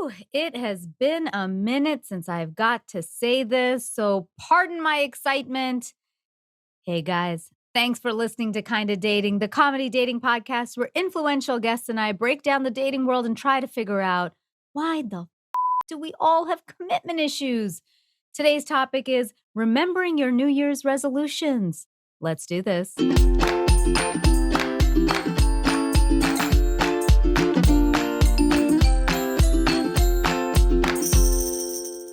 Whew, it has been a minute since I've got to say this, so pardon my excitement. Hey guys, thanks for listening to Kinda Dating, the comedy dating podcast where influential guests and I break down the dating world and try to figure out why the do we all have commitment issues? Today's topic is remembering your New Year's resolutions. Let's do this.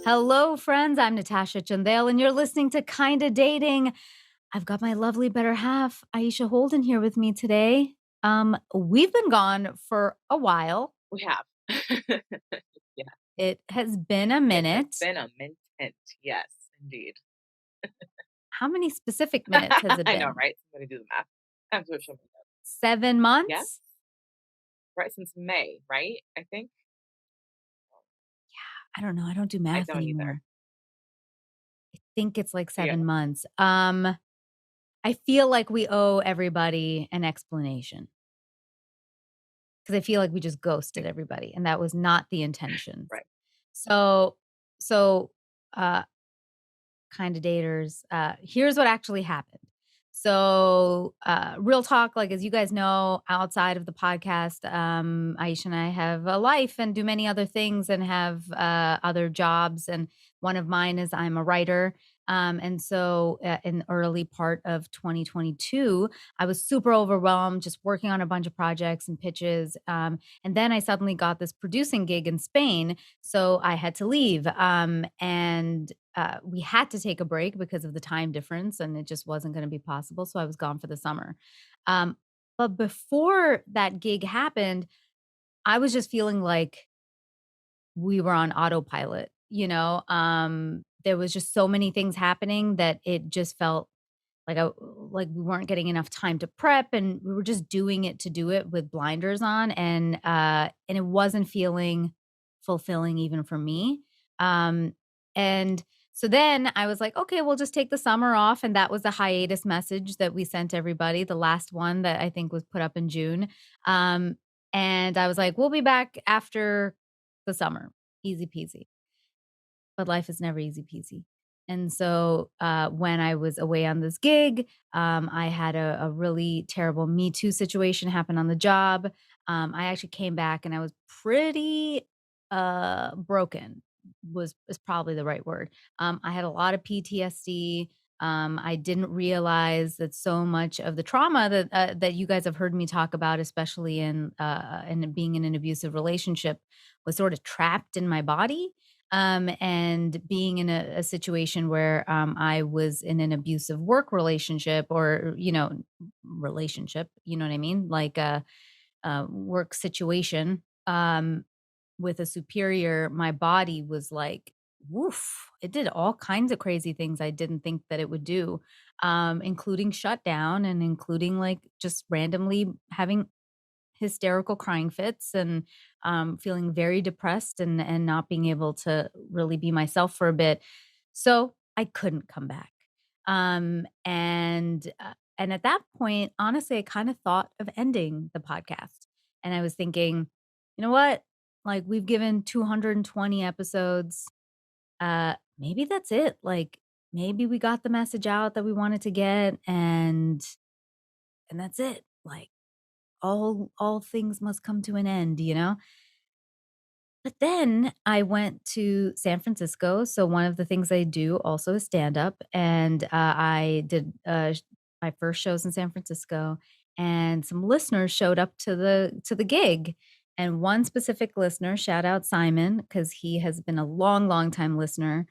Hello, friends. I'm Natasha Chandel, and you're listening to Kinda Dating. I've got my lovely better half, Aisha Holden, here with me today. We've been gone for a while. We have. Yeah, It has been a it has minute. been a mint. Yes, indeed. How many specific minutes has it I know, been? right? Somebody do the math. I'm so sure. 7 Yes, months? right since May, right? I think. I don't know. I don't do I math don't either. anymore. I think it's like Yeah, 7 months. I feel like we owe everybody an explanation because I feel like we just ghosted everybody, and that was not the intention. right. So so, uh kind of daters. Here's what actually happened. So, real talk, like as you guys know, outside of the podcast, Aisha and I have a life and do many other things and have other jobs. And one of mine is I'm a writer. And so, in the early part of 2022, I was super overwhelmed, just working on a bunch of projects and pitches. And then I suddenly got this producing gig in Spain, so I had to leave. And we had to take a break because of the time difference, and it just wasn't going to be possible. So I was gone for the summer. Um, but before that gig happened, I was just feeling like we were on autopilot. There was just so many things happening that it just felt like we weren't getting enough time to prep, and we were just doing it to do it with blinders on, and it wasn't feeling fulfilling even for me. And so then I was like, okay, we'll just take the summer off, and that was the hiatus message that we sent everybody, the last one that I think was put up in June. Um, and I was like, we'll be back after the summer, easy peasy. But life is never easy peasy. And so when I was away on this gig, I had a really terrible Me Too situation happen on the job. I actually came back and I was pretty broken. Was probably the right word. I had a lot of PTSD. I didn't realize that so much of the trauma that you guys have heard me talk about, especially in being in an abusive relationship, was sort of trapped in my body, and being in a situation where I was in an abusive work relationship, or relationship, you know what I mean, like a work situation, with a superior. My body was like, woof, it did all kinds of crazy things I didn't think that it would do, including shut down, and including like just randomly having hysterical crying fits, and feeling very depressed, and not being able to really be myself for a bit. So I couldn't come back. And at that point, honestly, I kind of thought of ending the podcast. And I was thinking, you know what? Like, we've given 220 episodes. Maybe that's it. Like, maybe we got the message out that we wanted to get, and that's it. Like, all things must come to an end, you know? But then I went to San Francisco. So one of the things I do also is stand up, and I did my first shows in San Francisco, and some listeners showed up to the gig. And one specific listener, shout out Simon, because he has been a long time listener,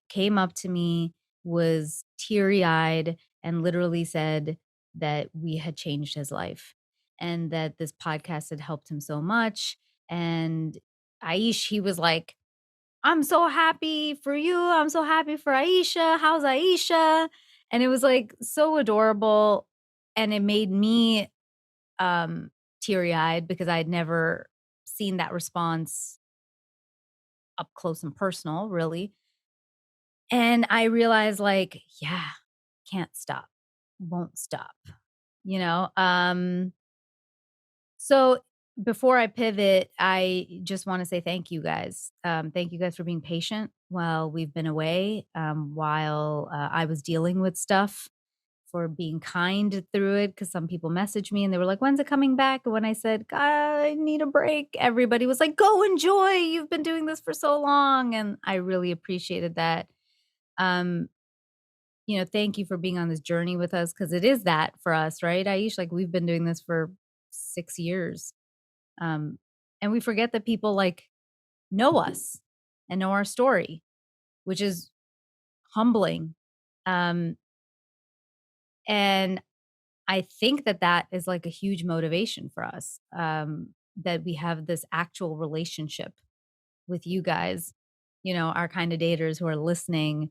came up to me, was teary eyed, and literally said that we had changed his life, and that this podcast had helped him so much. And he was like, "I'm so happy for you. I'm so happy for Aisha. How's Aisha?" And it was like so adorable. And it made me teary eyed because I'd never seen that response up close and personal, really. And I realized, like, yeah, can't stop, won't stop, you know? So Before I pivot, I just wanna say thank you guys. Thank you guys for being patient while we've been away, while, I was dealing with stuff, for being kind through it. Because some people messaged me and they were like, "When's it coming back?" And when I said, "I need a break," everybody was like, "Go enjoy, you've been doing this for so long," and I really appreciated that. Um, thank you for being on this journey with us because it is that for us, right, Aisha? Like, we've been doing this for 6 years. Um, and we forget that people like know us and know our story, which is humbling. Um, and I think that that is like a huge motivation for us, that we have this actual relationship with you guys, our kind of daters who are listening,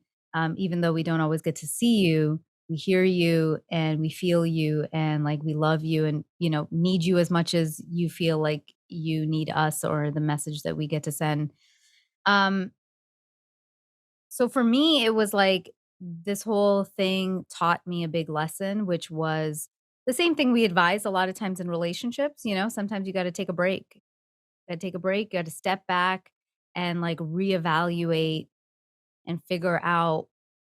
even though we don't always get to see you. We hear you and we feel you and like we love you and, need you as much as you feel like you need us or the message that we get to send. Um, so for me, it was like this whole thing taught me a big lesson, which was the same thing we advise a lot of times in relationships. Sometimes you got to take a break. Got to take a break. You got to step back and like reevaluate and figure out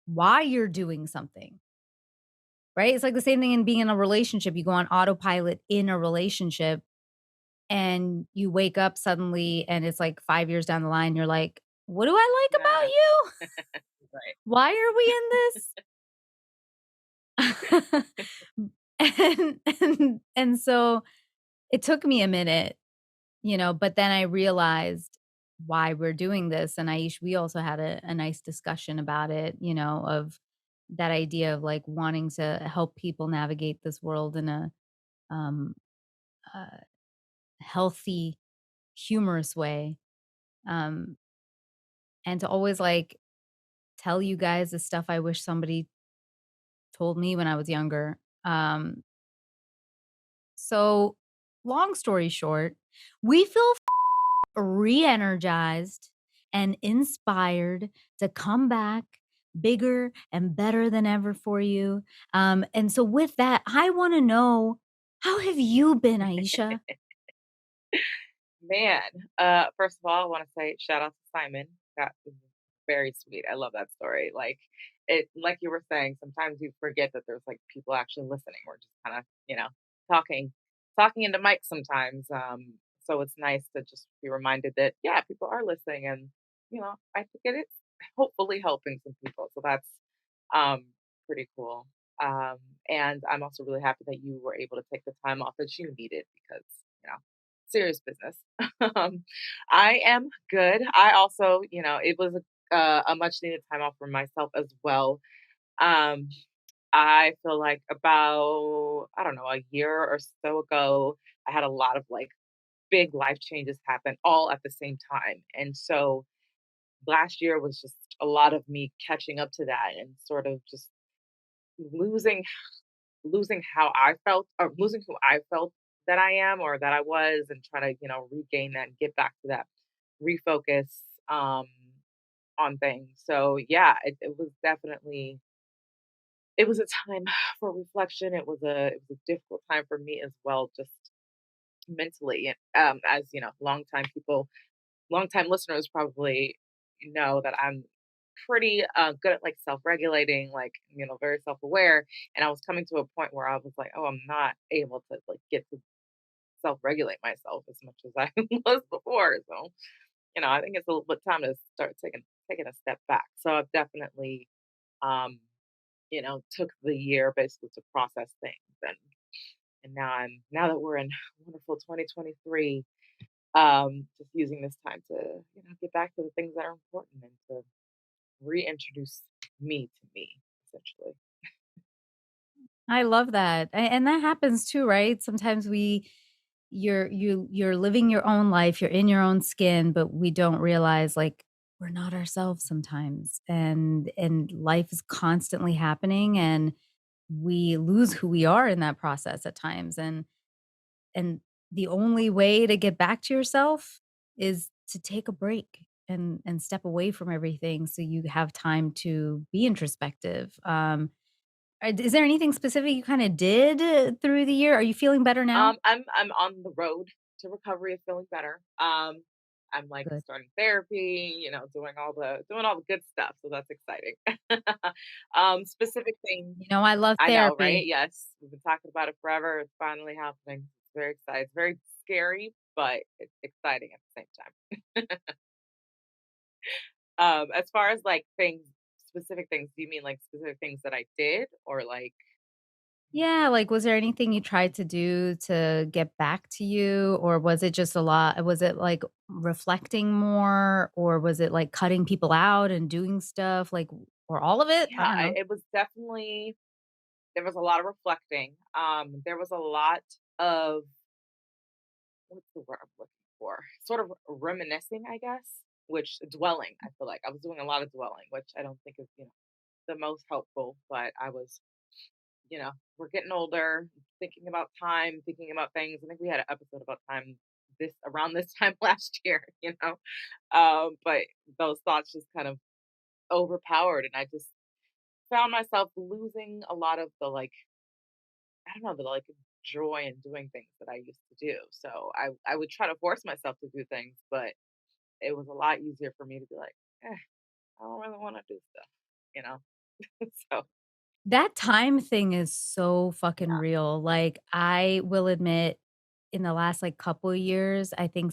why you're doing something. Right. It's like the same thing in being in a relationship. You go on autopilot in a relationship and you wake up suddenly and it's like 5 years down the line. You're like, what do I like about Yeah, you? right. Why are we in this? And so it took me a minute, but then I realized why we're doing this, and we also had a nice discussion about it, of that idea of, like, wanting to help people navigate this world in um, a healthy, humorous way, um, and to always, like, tell you guys the stuff I wish somebody told me when I was younger. So long story short, we feel re-energized and inspired to come back bigger and better than ever for you. And so with that, I want to know, how have you been, Aisha? Man, first of all, I wanna say shout out to Simon. That is very sweet. I love that story. Like you were saying, sometimes you forget that there's, like, people actually listening. We're just kinda, talking talking into mics sometimes, so it's nice to just be reminded that, yeah, people are listening and, I think it is hopefully helping some people, so that's, um, pretty cool. Um, and I'm also really happy that you were able to take the time off that you needed because, you know, serious business. Um, I am good. I also, it was a much needed time off for myself as well. Um, I feel like about, I don't know, a year or so ago, I had a lot of like big life changes happen all at the same time. And so last year was just a lot of me catching up to that and sort of just losing losing how I felt or losing who I felt that I am or that I was and try to, regain that and get back to that refocus um on things. So yeah, it was definitely it was a time for reflection. It was a difficult time for me as well, just mentally. And as longtime listeners probably know that I'm pretty good at like self-regulating, like very self-aware. And I was coming to a point where I was like, oh, I'm not able to like get to self-regulate myself as much as I was before. So I think it's a little bit time to start taking a step back. So I've definitely, um, took the year basically to process things, and now that we're in wonderful 2023, just using this time to get back to the things that are important and to reintroduce me to me essentially. I love that. And that happens too, right? Sometimes you're living your own life, you're in your own skin, but we don't realize like we're not ourselves sometimes. And life is constantly happening and we lose who we are in that process at times. And the only way to get back to yourself is to take a break and step away from everything so you have time to be introspective. Is there anything specific you kinda did, through the year? Are you feeling better now? I'm on the road. to recovery of feeling better. I'm like Good. starting therapy, doing all the good stuff. So that's exciting. Specific things You know, I love I know, right? therapy. Yes, we've been talking about it forever. It's finally happening. It's very exciting. It's very scary, but it's exciting at the same time. As far as like things, specific things, do you mean like specific things that I did or like Yeah, like, was there anything you tried to do to get back to you, or was it just a lot was it, like, reflecting more, or was it, like, cutting people out and doing stuff, like, or all of it? I yeah, don't know. it was definitely there was a lot of reflecting. There was a lot of what's the word I'm looking for? Sort of reminiscing, I guess, which dwelling, I feel like I was doing a lot of dwelling, which I don't think is, the most helpful, but I was, we're getting older, thinking about time, thinking about things. I think we had an episode about time this around this time last year, but those thoughts just kind of overpowered and I just found myself losing a lot of the like I don't know, the like joy in doing things that I used to do. So I would try to force myself to do things, but it was a lot easier for me to be like, I don't really want to do stuff, you know? So That time thing is so fucking yeah. real, like, I will admit, in the last, like, couple of years, I think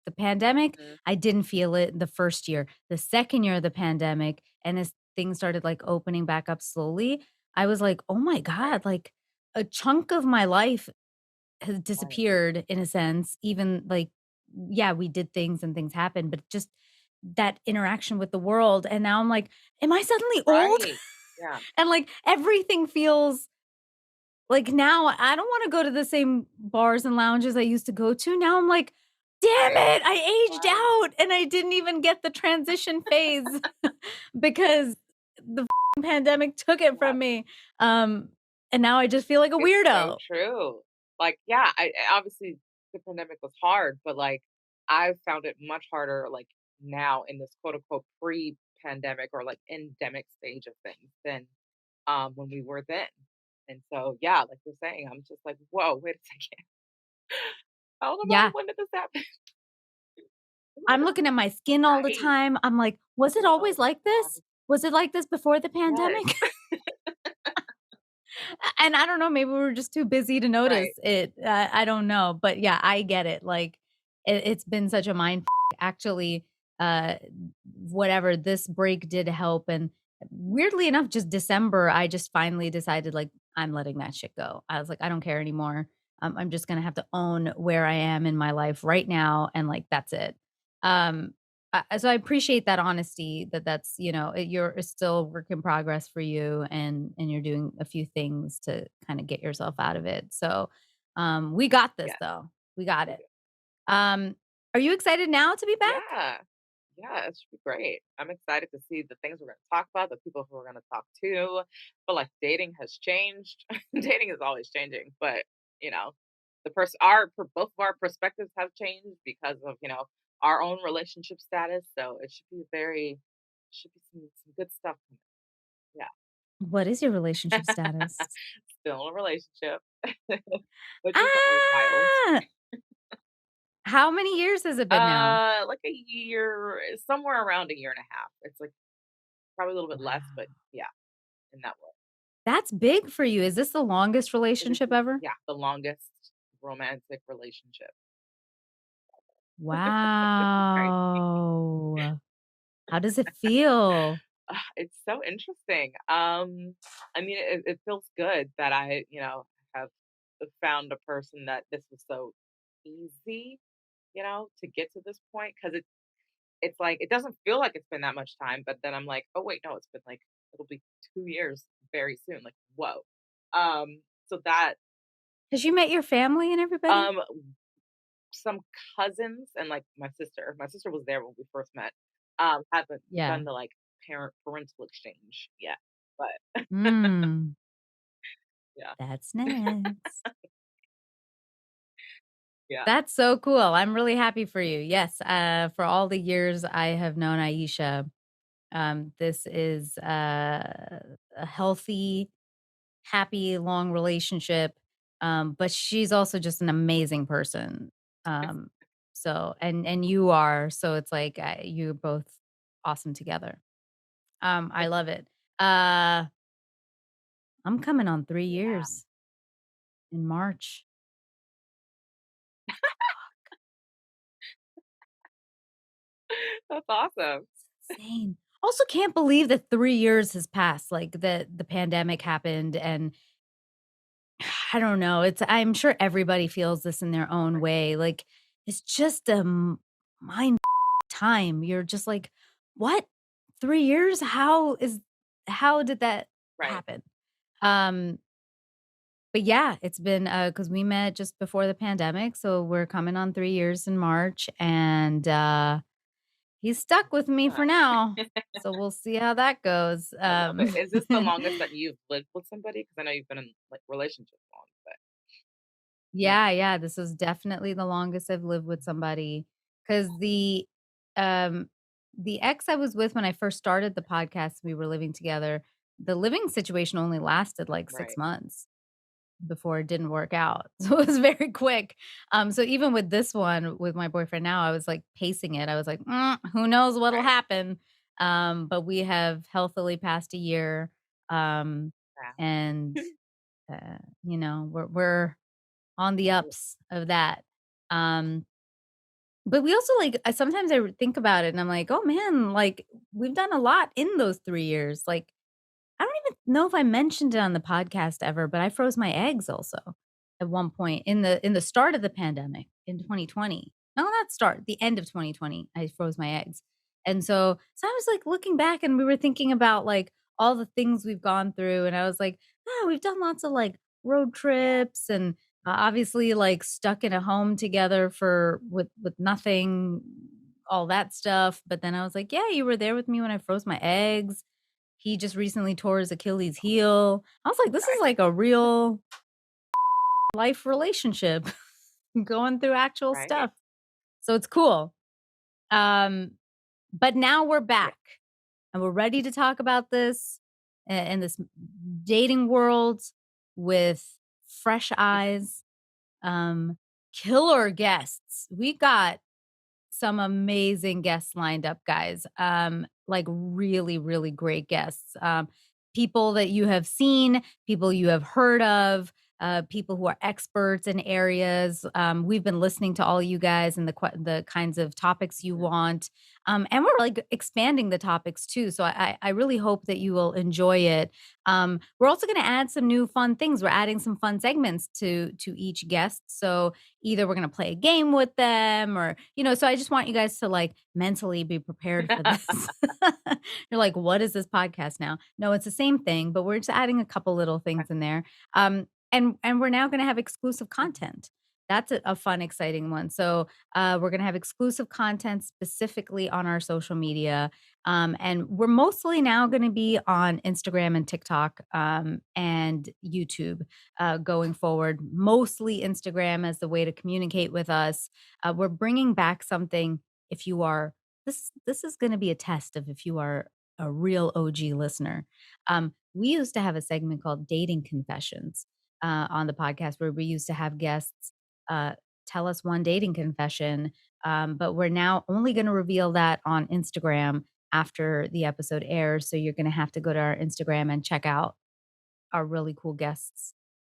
the pandemic, Mhm. I didn't feel it the first year. The second year of the pandemic, and as things started, like, opening back up slowly, I was like, "Oh my Right. god," like, a chunk of my life has Right. disappeared in a sense, even, like yeah, we did things and things happened, but just that interaction with the world, and now I'm like, "Am I suddenly old?" Right. Yeah. And, like, everything feels like, now I don't wanna go to the same bars and lounges I used to go to. Now I'm like, "Damn it, I aged Right. out, and I didn't even get the transition phase because the pandemic took it Yeah. from me." Um, and now I just feel like a It's so weirdo. true. Like, yeah, obviously the pandemic was hard, but like I found it much harder like now in this quote unquote pre-pandemic or like endemic stage of things than when we were then. And so yeah, like you're saying, I'm just like, whoa, wait a second. How old am I? Yeah. When did this happen? I'm looking at my skin all the Right. time. I'm like, "Was it Oh always my like God. this? Was it like this before the Yes. pandemic?" And I don't know, maybe we were just too busy to notice Right. it. I don't know, but yeah, I get it. Like, it's been such a mind actually, uh, whatever, this break did help, and weirdly enough, just December, I just finally decided, like, I'm letting that shit go. I was like, "I don't care anymore. I'm just gonna have to own where I am in my life right now, and, like, that's it." Um, so I appreciate that honesty that that's, you're it's still a work in progress for you and you're doing a few things to kind of get yourself out of it. So, we got this Yeah. though. We got We it. do. Um, are you excited now to be back? Yeah. Yeah, it should be great. I'm excited to see the things we're going to talk about, the people who we're going to talk to. But like dating has changed. Dating is always changing, but you know, both of our perspectives have changed because of our own relationship status. So it should be should be some good stuff. Yeah, What is your relationship status? still in a relationship, which is wild. Ah, how many years has it been now? Like a year, somewhere around a year and a half. It's like probably a little bit less, but Wow. yeah, in that way. That's big for you. Is this the longest It is relationship ever? yeah, the longest romantic relationship. Right. Wow. How does it feel? It's so interesting. I mean, it feels good that I, have found a person that this was so easy, to get to this point because it's like it doesn't feel like it's been that much time, but then I'm like, oh wait, no, it's been like it'll be 2 years very soon. Like, whoa. So that Has you met your family and everybody? um some cousins and, like, my sister was there when we first met, haven't Yeah. done the, like, parental exchange yet, but Mm, yeah, that's next. yeah, That's so cool. I'm really happy for you. Yes, for all the years I have known Aisha, this is, a healthy, happy, long relationship, but she's also just an amazing person. Um, so and you are, so it's like, you're both awesome together. I love it. Uh, I'm coming on 3 Yeah, years in March. that's awesome. Insane. Also can't believe that 3 years has passed, like, the pandemic happened, and I don't know, I'm sure everybody feels this in their own Right, way, like, it's just a mind time. You're just like, "What? 3 years? How did that right. happen?" Um, but yeah, it's been, because we met just before the pandemic, so we're coming on 3 years in March, and, he's stuck with me for Nice. now, so we'll see how that goes. I love it. Is this the longest that you've lived with somebody? Because I know you've been in, like, relationships long, but yeah, Yeah, yeah, this is definitely the longest I've lived with somebody. Because um, the ex I was with when I first started the podcast, we were living together, the living situation only lasted, like, 6 right. months before it didn't work out. So it was very quick. So even with this one, with my boyfriend now, I was, like, pacing it. I was like, who knows what'll Right. happen?" But we have healthily passed a year, um, Yeah. and, we're on the Yeah. ups of that. Um, but we also, like, sometimes I think about it and I'm like, "Oh, man, like, we've done a lot in those 3 years." Like, I don't even know if I mentioned it on the podcast ever, but I froze my eggs also at one point in the start of the pandemic in 2020. No, not start, the end of 2020, I froze my eggs. And so I was, like, looking back and we were thinking about, like, all the things we've gone through, and I was like, "Oh, we've done lots of, like, road Yeah. trips and, obviously, like, stuck in a home together for with nothing, all that stuff." But then I was like, "Yeah, you were there with me when I froze my eggs." He just recently tore his Achilles heel. I was like, "This is Okay. like a real life relationship going through actual Right. stuff." So it's cool. Um, but now we're Yeah. back and we're ready to talk about this in this dating world with fresh eyes, um, killer guests. We got some amazing guests lined up, guys. Like really, really great guests. People that you have seen, people you have heard of, people who are experts in areas. We've been listening to all you guys and the kinds of topics you Mhm. want, and we're like expanding the topics too. So I really hope that you will enjoy it. We're also going to add some new fun things. We're adding some fun segments to each guest. So either we're gonna play a game with them or, so I just want you guys to, like, mentally be prepared for this. You're like, "What is this podcast now?" No, it's the same thing, but we're just adding a couple little Okay. things in there. And we're now gonna have exclusive Mhm. content. That's a fun, exciting one. So, we're gonna have exclusive content specifically on our social media, and we're mostly now gonna be on Instagram and TikTok, and YouTube going forward, mostly Instagram as the way to communicate with us. We're bringing back something. If you are this is going to be a test of if you are a real OG listener. We used to have a segment called Dating Confessions on the podcast where we used to have guests uh, tell us one dating confession, but we're now only going to reveal that on Instagram after the episode airs. So you're going to have to go to our Instagram and check out our really cool guests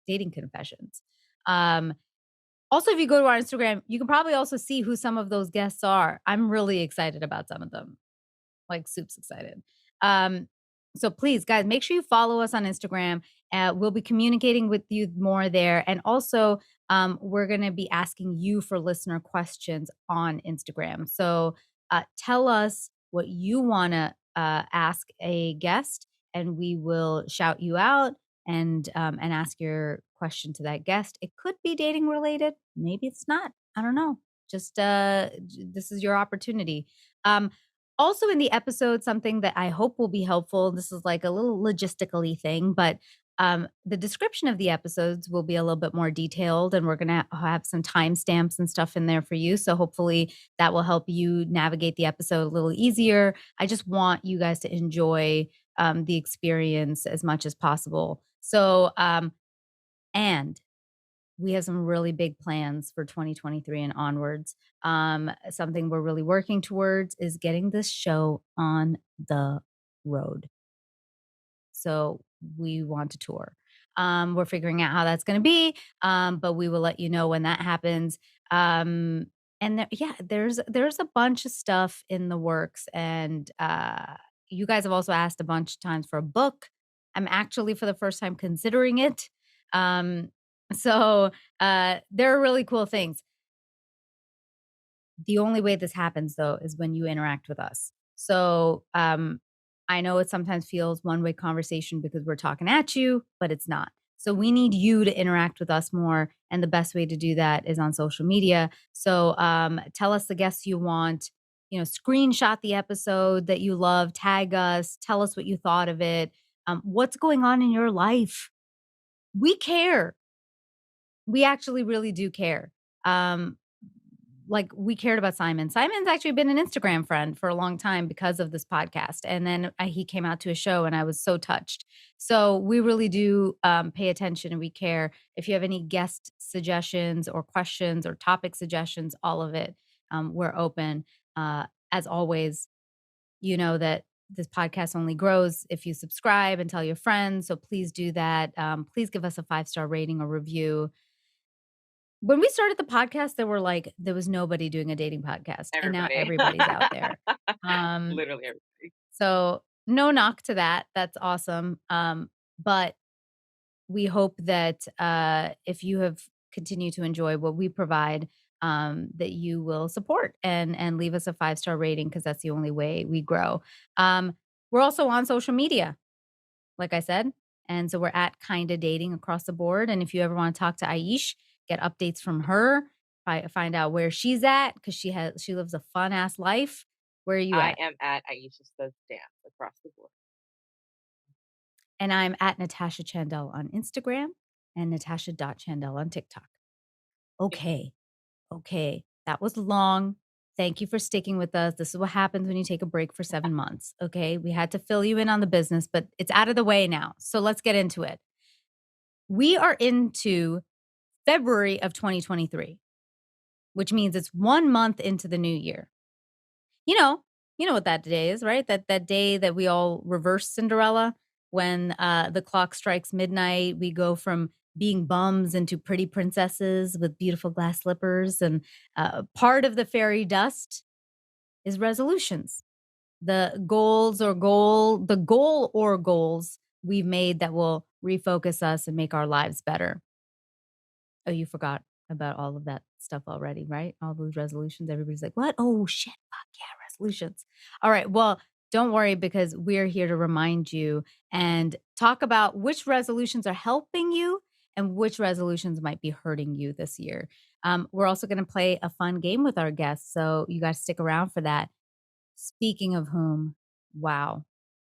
dating confessions. Um, Also, if you go to our Instagram, you can probably also see who some of those guests are. I'm really excited about some of them, like soups excited. Um, so please, guys, make sure you follow us on Instagram. We'll be communicating with you more there. And also, we're going to be asking you for listener questions on Instagram. So tell us what you want to ask a guest, and we will shout you out and ask your question to that guest. It could be dating related. Maybe it's not. I don't know. Just this is your opportunity. Um, Also in the episode, something that I hope will be helpful, this is like a little logistically thing, but the description of the episodes will be a little bit more detailed, and we're going to have some timestamps and stuff in there for you. So hopefully that will help you navigate the episode a little easier. I just want you guys to enjoy the experience as much as possible. So, and we have some really big plans for 2023 and onwards. Something we're really working towards is getting this show on the road. So we want to tour. We're figuring out how that's going to be, but we will let you know when that happens. Um, and yeah, there's a bunch of stuff in the works, and you guys have also asked a bunch of times for a book. I'm actually for the first time considering it. Um, so there are really cool things. The only way this happens, though, is when you interact with us. So I know it sometimes feels one-way conversation because we're talking at you, but it's not. So we need you to interact with us more, and the best way to do that is on social media. So tell us the guests you want, screenshot the episode that you love, tag us, tell us what you thought of it, what's going on in your life. We care. We actually really do care. Um, like we cared about Simon. Simon's actually been an Instagram friend for a long time because of this podcast. And then he came out to a show and I was so touched. So we really do pay attention and we care. If you have any guest suggestions or questions or topic suggestions, all of it, we're open. As always, you know that this podcast only grows if you subscribe and tell your friends. So please do that. Please give us a 5-star rating or review. When we started the podcast, there was nobody doing a dating podcast, and now Everybody. everybody's out there. Um, Literally everybody. so no knock to that. That's awesome. But we hope that if you have continued to enjoy what we provide, that you will support and leave us a 5-star rating because that's the only way we grow. We're also on social media like I said. And so we're at Kinda Dating across the board. And if you ever want to talk to Aish, get updates from her, find out where she's at because she lives a fun ass life. Where are you I at? am at Aisha Says Dance across the board. And I'm at Natasha Chandel on Instagram and Natasha.Chandel on TikTok. Okay. Okay. That was long. Thank you for sticking with us. This is what happens when you take a break for 7 months. Okay. We had to fill you in on the business, but it's out of the way now. So let's get into it. We are into February of 2023, which means it's 1 month into the new year. You know, you know what that day is, right? That day that we all reverse Cinderella when the clock strikes midnight, we go from being bums into pretty princesses with beautiful glass slippers, and part of the fairy dust is resolutions. The goal or goals we've made that will refocus us and make our lives better. Oh, you forgot about all of that stuff already, right? All those resolutions. Everybody's like, "What? Oh, shit. Fuck yeah, resolutions." All right. Well, don't worry because we're here to remind you and talk about which resolutions are helping you and which resolutions might be hurting you this year. We're also going to play a fun game with our guests. So you guys stick around for that. Speaking of whom, wow.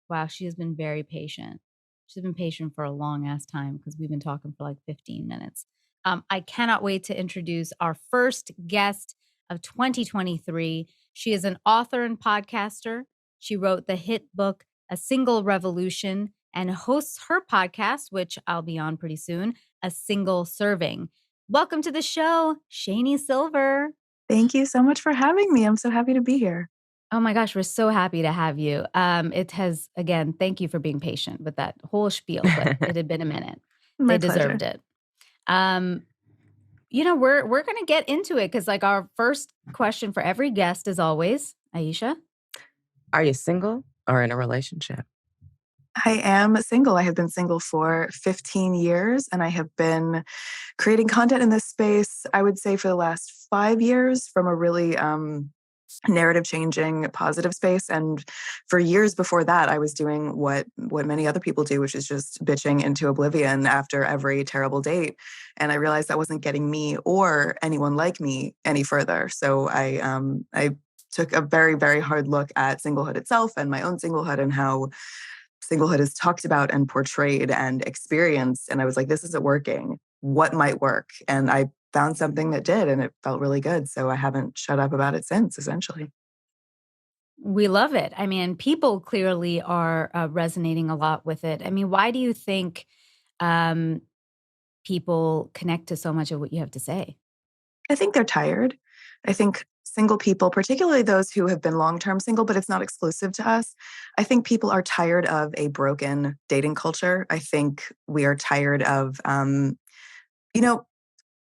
Wow, she has been very patient. She's been patient for a long ass time because we've been talking for like 15 minutes. I cannot wait to introduce our first guest of 2023. She is an author and podcaster. She wrote the hit book, A Single Revolution, and hosts her podcast, which I'll be on pretty soon, A Single Serving. Welcome to the show, Shani Silver. Thank you so much for having me. I'm so happy to be here. Oh my gosh, we're so happy to have you. It has, again, thank you for being patient with that whole spiel, but it had been a minute. They My deserved pleasure. it. Um, we're gonna get into it because like our first question for every guest is always, Aisha. Are you single or in a relationship? I am single. I have been single for 15 years and I have been creating content in this space, I would say, for the last 5 years from a really narrative changing positive space. And for years before that, I was doing what many other people do, which is just bitching into oblivion after every terrible date. And I realized that wasn't getting me or anyone like me any further. So I took a very, very hard look at singlehood itself and my own singlehood and how singlehood is talked about and portrayed and experienced. And I was like, this isn't working. What might work? And I found something that did, and it felt really good. So I haven't shut up about it since, essentially. We love it. I mean, people clearly are resonating a lot with it. I mean, why do you think? Um, people connect to so much of what you have to say? I think they're tired. I think single people, particularly those who have been long-term single, but it's not exclusive to us. I think people are tired of a broken dating culture. I think we are tired of, you know,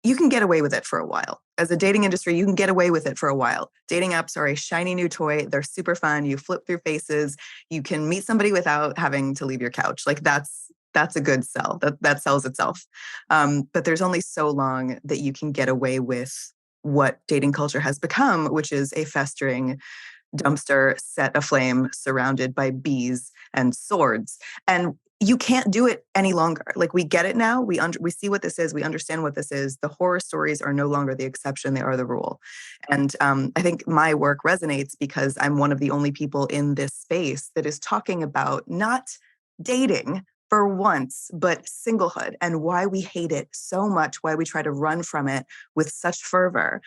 you can get away with it for a while. As a dating industry, you can get away with it for a while. Dating apps are a shiny new toy. They're super fun. You flip through faces. You can meet somebody without having to leave your couch. Like that's a good sell. That sells itself. But there's only so long that you can get away with what dating culture has become, which is a festering dumpster set aflame surrounded by bees and swords. And you can't do it any longer. Like we get it now. We see what this is. We understand what this is. The horror stories are no longer the exception. They are the rule. And I think my work resonates because I'm one of the only people in this space that is talking about not dating for once, but singlehood and why we hate it so much, why we try to run from it with such fervor.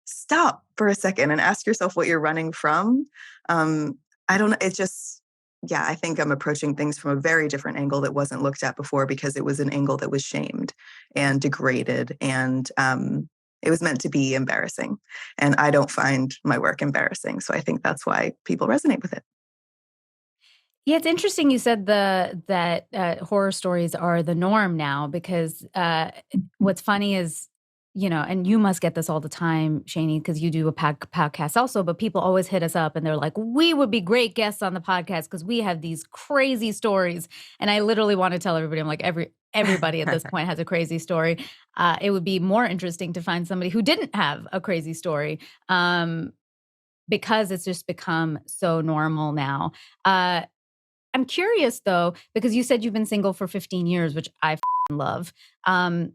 Stop for a second and ask yourself what you're running from. I don't know. It's just, yeah, I think I'm approaching things from a very different angle that wasn't looked at before because it was an angle that was shamed and degraded and it was meant to be embarrassing. And I don't find my work embarrassing. So I think that's why people resonate with it. Yeah, it's interesting you said that horror stories are the norm now because what's funny is, and you must get this all the time, Shani, because you do a podcast also, but people always hit us up and they're like, we would be great guests on the podcast because we have these crazy stories. And I literally want to tell everybody, I'm like, everybody at this point has a crazy story. It would be more interesting to find somebody who didn't have a crazy story. Because it's just become so normal now. I'm curious though, because you said you've been single for 15 years, which I love. Um,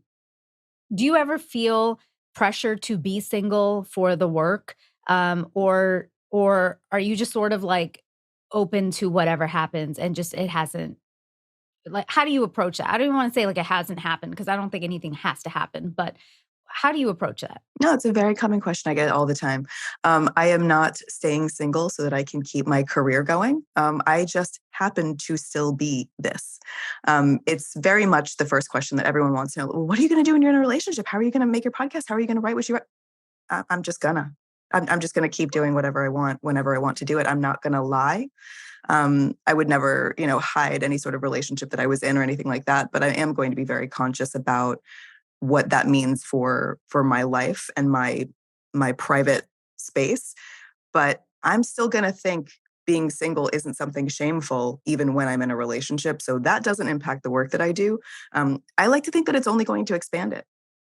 do you ever feel pressure to be single for the work? Or are you just sort of like open to whatever happens and just it hasn't like how do you approach that? I don't even want to say like it hasn't happened because I don't think anything has to happen, but how do you approach that? No, it's a very common question I get all the time. I am not staying single so that I can keep my career going. I just happen to still be this. It's very much the first question that everyone wants to know. Well, what are you going to do when you're in a relationship? How are you going to make your podcast? How are you going to write what you write? I'm just gonna. I'm just going to keep doing whatever I want whenever I want to do it. I'm not going to lie. I would never, hide any sort of relationship that I was in or anything like that. But I am going to be very conscious about what that means for my life and my private space. But I'm still going to think being single isn't something shameful even when I'm in a relationship. So that doesn't impact the work that I do. I like to think that it's only going to expand it.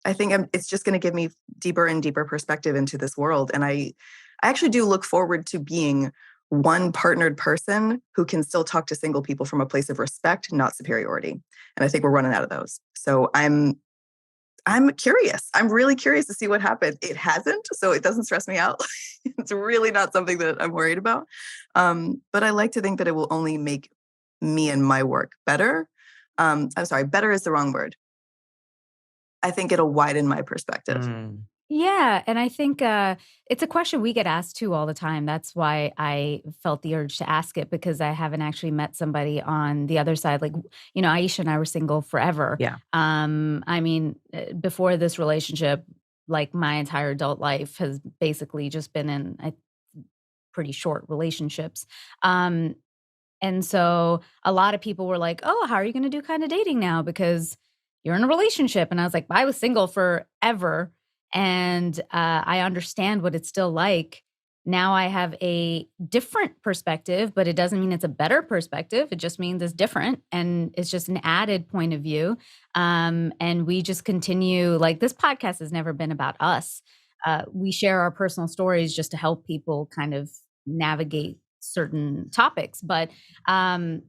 I think it's just going to give me deeper and deeper perspective into this world. And I actually do look forward to being one partnered person who can still talk to single people from a place of respect, not superiority. And I think we're running out of those. So I'm curious. I'm really curious to see what happens. It hasn't, so it doesn't stress me out. It's really not something that I'm worried about. But I like to think that it will only make me and my work better. I'm sorry, better is the wrong word. I think it'll widen my perspective. Mm. Yeah, and I think it's a question we get asked too all the time. That's why I felt the urge to ask it because I haven't actually met somebody on the other side. Like, Aisha and I were single forever. Yeah. I mean, before this relationship, like my entire adult life has basically just been in pretty short relationships. Um, and so a lot of people were like, "Oh, how are you going to do kind of dating now? Because you're in a relationship." And I was like, "I was single forever, and I understand what it's still like. Now I have a different perspective, but it doesn't mean it's a better perspective. It just means it's different, and it's just an added point of view. And we just continue. Like this podcast has never been about us. We share our personal stories just to help people kind of navigate certain topics, but um,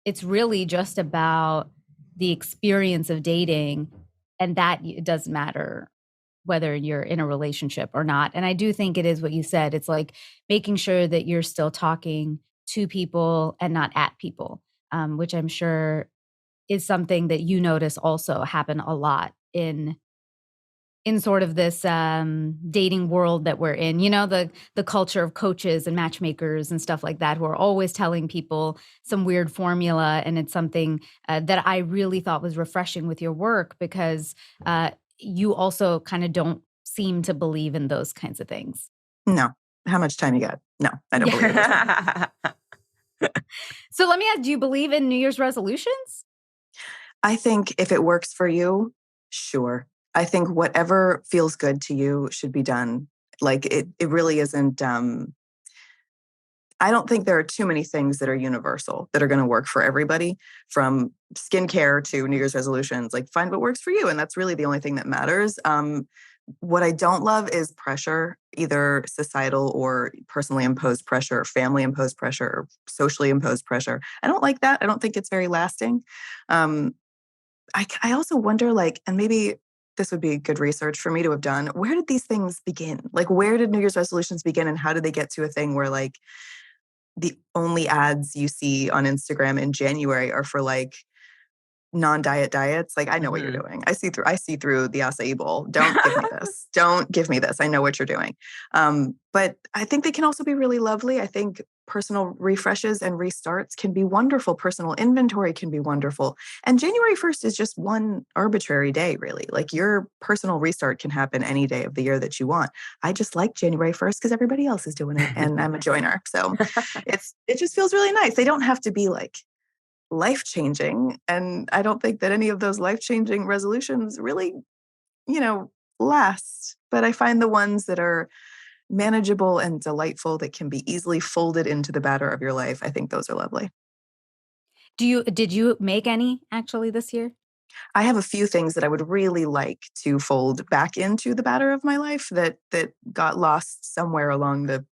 it's really just about the experience of dating, and that it doesn't matter whether you're in a relationship or not. And I do think it is what you said. It's like making sure that you're still talking to people and not at people, which I'm sure is something that you notice also happen a lot in in sort of this dating world that we're in. You know, the culture of coaches and matchmakers and stuff like that, who are always telling people some weird formula. And it's something that I really thought was refreshing with your work, because you also kind of don't seem to believe in those kinds of things. No. How much time you got? No, I don't believe in those things. So let me ask, do you believe in New Year's resolutions? I think if it works for you, sure. I think whatever feels good to you should be done. Like it really isn't. I don't think there are too many things that are universal that are going to work for everybody, from skincare to New Year's resolutions. Like, find what works for you. And that's really the only thing that matters. What I don't love is pressure, either societal or personally imposed pressure, or family imposed pressure, or socially imposed pressure. I don't like that. I don't think it's very lasting. I also wonder, like, and maybe this would be good research for me to have done, where did these things begin? Like, where did New Year's resolutions begin, and how did they get to a thing where, like, the only ads you see on Instagram in January are for, like, non-diet diets? Like, I know what you're doing. I see through the acai bowl. Don't give me this. Don't give me this. I know what you're doing. But I think they can also be really lovely. I think personal refreshes and restarts can be wonderful. Personal inventory can be wonderful. And January 1st is just one arbitrary day, really. Like, your personal restart can happen any day of the year that you want. I just like January 1st because everybody else is doing it, and I'm a joiner. So it just feels really nice. They don't have to be like life-changing. And I don't think that any of those life-changing resolutions really, last. But I find the ones that are manageable and delightful, that can be easily folded into the batter of your life, I think those are lovely. Did you make any actually this year? I have a few things that I would really like to fold back into the batter of my life that got lost somewhere along the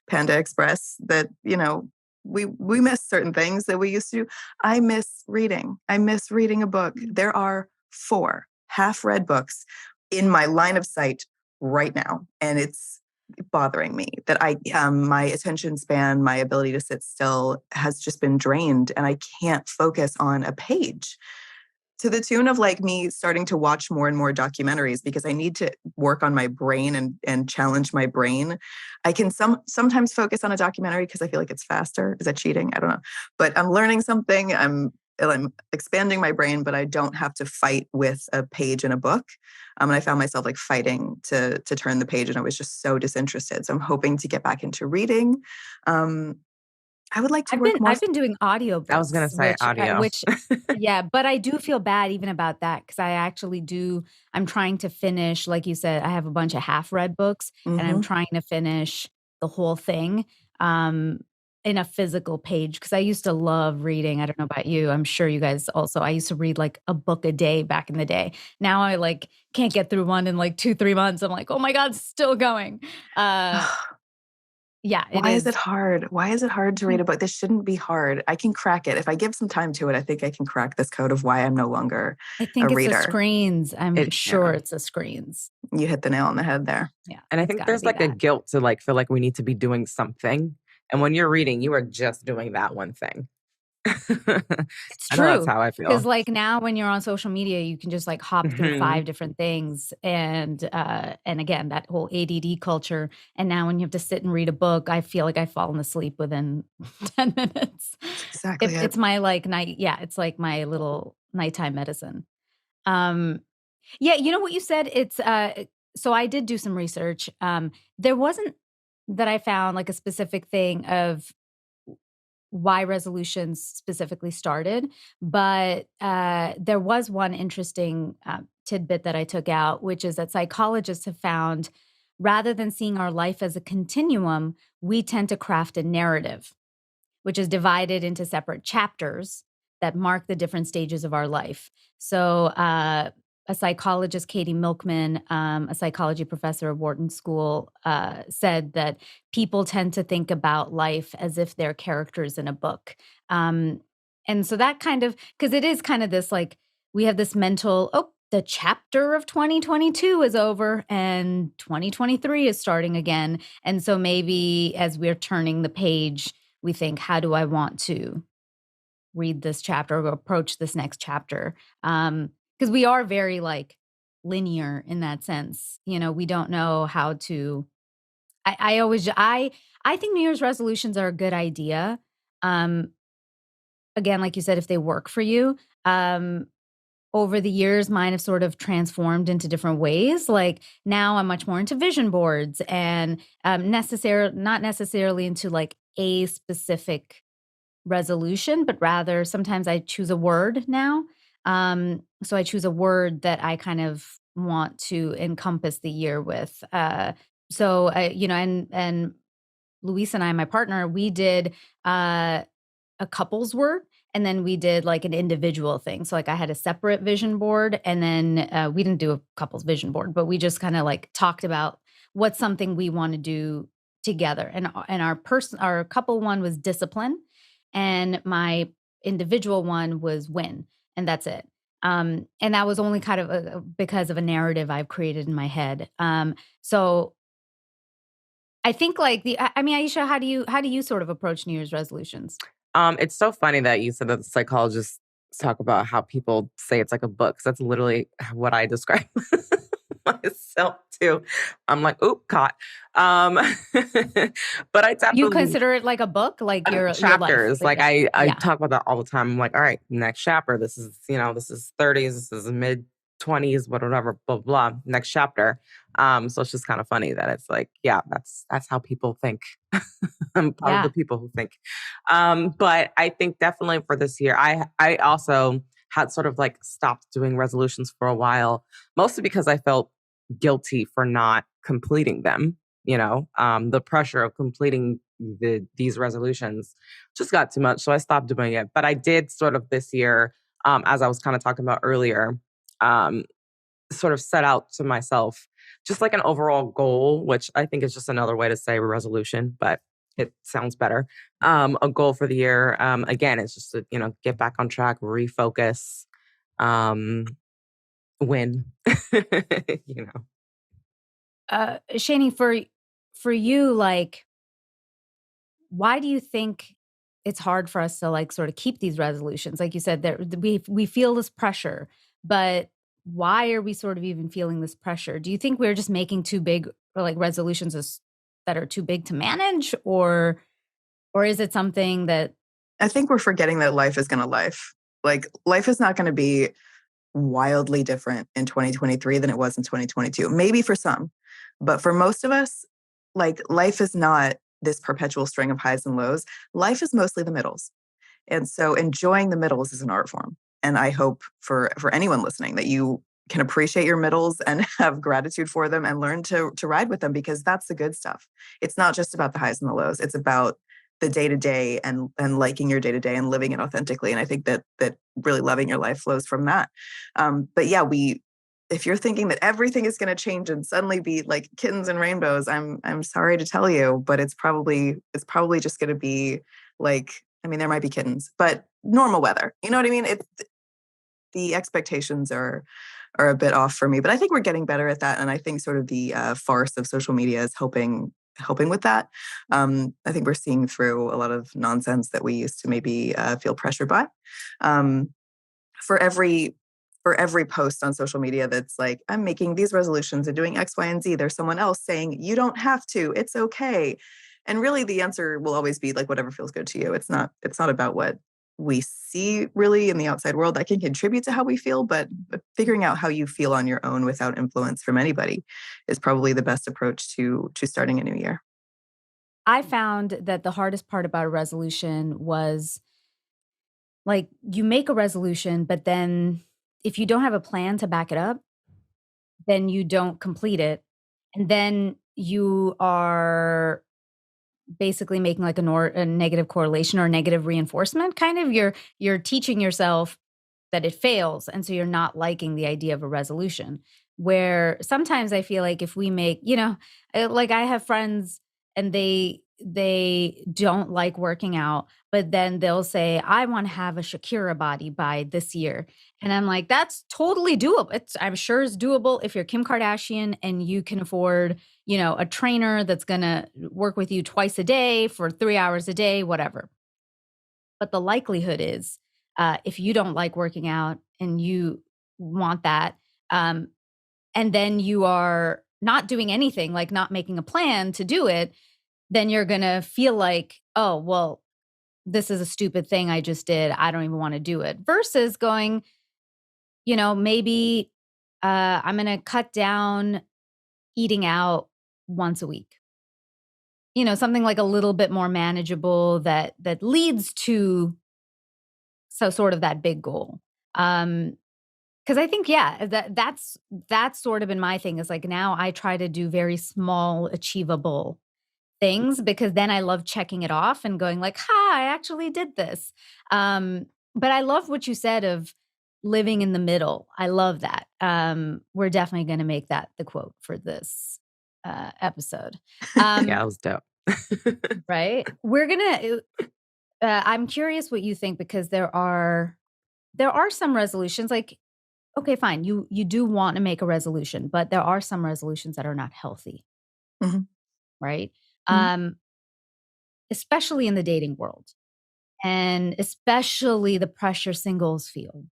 Panda Express, that, we miss certain things that we used to do. I miss reading. I miss reading a book. There are 4 half-read books in my line of sight right now, and it's bothering me that my attention span, my ability to sit still has just been drained, and I can't focus on a page, to the tune of, like, me starting to watch more and more documentaries because I need to work on my brain and challenge my brain. I can sometimes focus on a documentary because I feel like it's faster. Is that cheating? I don't know. But I'm learning something. I'm expanding my brain, but I don't have to fight with a page in a book. And I found myself, like, fighting to turn the page, and I was just so disinterested. So I'm hoping to get back into reading. I would like to work more. I've been doing I was gonna audiobooks, say audio. which yeah, but I do feel bad even about that, because I'm trying to finish, like you said, I have a bunch of half-read books, and I'm Mhm. trying to finish the whole thing, um, in a physical page, because I used to love reading. I don't know about you. I'm sure you guys also. I used to read, like, a book a day back in the day. Now I, like, can't get through one in, like, 2, 3 months. I'm like, "Oh my god, still going." Uh, yeah, it Why is it is. hard? Why is it hard to read a book? This shouldn't be hard. I can crack it. If I give some time to it, I think I can crack this code of why I'm no longer I a think it's the reader. screens. I'm sure Yeah. it's the screens. You hit the nail on the head there. Yeah, And I it's think gotta there's be like a that. guilt to like feel like we need to be doing something. And when you're reading, you are just doing that one thing. It's I know that's true, how I because feel. like, now when you're on social media, you can just, like, hop through 5 Mhm. different things, and again, that whole ADD culture, and now when you have to sit and read a book, I feel like I've fallen asleep within 10 minutes. That's exactly it. It's my, like, night yeah, it's like my little nighttime medicine. Um, yeah, you know what you said? So I did do some research. There wasn't, that I found, like, a specific thing of why resolutions specifically started, but there was one interesting tidbit that I took out, which is that psychologists have found, rather than seeing our life as a continuum, we tend to craft a narrative, which is divided into separate chapters that mark the different stages of our life. So, a psychologist, Katie Milkman, a psychology professor at Wharton School, said that people tend to think about life as if they're characters in a book. Um, and so that kind of, because it is kind of this, like, we have this mental, oh, the chapter of 2022 is over and 2023 is starting again. And so maybe as we're turning the page, we think, how do I want to read this chapter or approach this next chapter? Because we are very, like, linear in that sense. We don't know how to. I always I think New Year's resolutions are a good idea. Um, Again, like you said, if they work for you. Over the years, mine have sort of transformed into different ways. Like now, I'm much more into vision boards and not necessarily into like a specific resolution, but rather sometimes I choose a word now. So I choose a word that I kind of want to encompass the year with. And Luis and I, my partner, we did a couple's word, and then we did like an individual thing. So like I had a separate vision board, and then we didn't do a couple's vision board, but we just kind of like talked about what's something we want to do together. And our couple one was discipline, and my individual one was win, and that's it. And that was only kind of because of a narrative I've created in my head. So I think like I mean, Aisha, how do you sort of approach New Year's resolutions? It's so funny that you said that the psychologists talk about how people say it's like a book, 'cause that's literally what I describe myself too. I'm like, "Oop, caught." Um, but I You definitely consider it like a book, like your life, chapters, but like, yeah. I Yeah. talk about that all the time. I'm like, "All right, next chapter. This is 30s, this is mid-20s, whatever, blah, blah, next chapter." So it's just kinda funny that it's like, yeah, that's how people think. I'm part of the Yeah. people who think. But I think definitely for this year, I also had sort of like stopped doing resolutions for a while, mostly because I felt guilty for not completing them. The pressure of completing these resolutions just got too much, so I stopped doing it. But I did sort of this year, as I was kind of talking about earlier, um, sort of set out to myself just like an overall goal, which I think is just another way to say resolution, but it sounds better. A goal for the year, again, is just to get back on track, refocus, um, win. you know. Shani, for you, like, why do you think it's hard for us to like sort of keep these resolutions? Like you said, that we feel this pressure, but why are we sort of even feeling this pressure? Do you think we're just making too big or like resolutions that are too big to manage, or is it something that I think we're forgetting that life is going to life. Like, life is not going to be wildly different in 2023 than it was in 2022. Maybe for some, but for most of us, like, life is not this perpetual string of highs and lows. Life is mostly the middles. And so enjoying the middles is an art form. And I hope for anyone listening that you can appreciate your middles and have gratitude for them and learn to ride with them, because that's the good stuff. It's not just about the highs and the lows. It's about the day to day and liking your day to day and living it authentically. And I think that really loving your life flows from that. But yeah, if you're thinking that everything is going to change and suddenly be like kittens and rainbows, I'm sorry to tell you, but it's probably just going to be like, I mean, there might be kittens, but normal weather. You know what I mean? The expectations are a bit off for me, but I think we're getting better at that. And I think sort of the farce of social media is helping with that. I think we're seeing through a lot of nonsense that we used to maybe feel pressured by. Um, for every for every post on social media that's like, I'm making these resolutions and doing X, Y, and Z, there's someone else saying, you don't have to, it's okay. And really the answer will always be like whatever feels good to you. It's not about what we see really in the outside world that can contribute to how we feel, but figuring out how you feel on your own without influence from anybody is probably the best approach to starting a new year. I found that the hardest part about a resolution was like you make a resolution, but then if you don't have a plan to back it up, then you don't complete it. And then you are basically making like a negative correlation or negative reinforcement. Kind of you're teaching yourself that it fails, and so you're not liking the idea of a resolution. Where sometimes I feel like if we make, like I have friends and they don't like working out, but then they'll say, I want to have a Shakira body by this year. And I'm like, that's totally doable. I'm sure it's doable if you're Kim Kardashian and you can afford, a trainer that's gonna work with you twice a day for 3 hours a day, whatever. But the likelihood is, if you don't like working out and you want that, um, and then you are not doing anything, like not making a plan to do it, then you're going to feel like, oh, well, this is a stupid thing I just did. I don't even want to do it. Versus going, maybe I'm going to cut down eating out once a week. Something like a little bit more manageable that leads to sort of that big goal. Because I think, yeah, that's sort of been my thing is like now I try to do very small, achievable things because then I love checking it off and going like, ha, I actually did this. But I love what you said of living in the middle. I love that. We're definitely going to make that the quote for this episode. Yeah, it was dope. Right? We're gonna. I'm curious what you think because there are some resolutions like, okay, fine, you do want to make a resolution, but there are some resolutions that are not healthy, Mhm. right? Mhm. Especially in the dating world, and especially the pressure singles feel.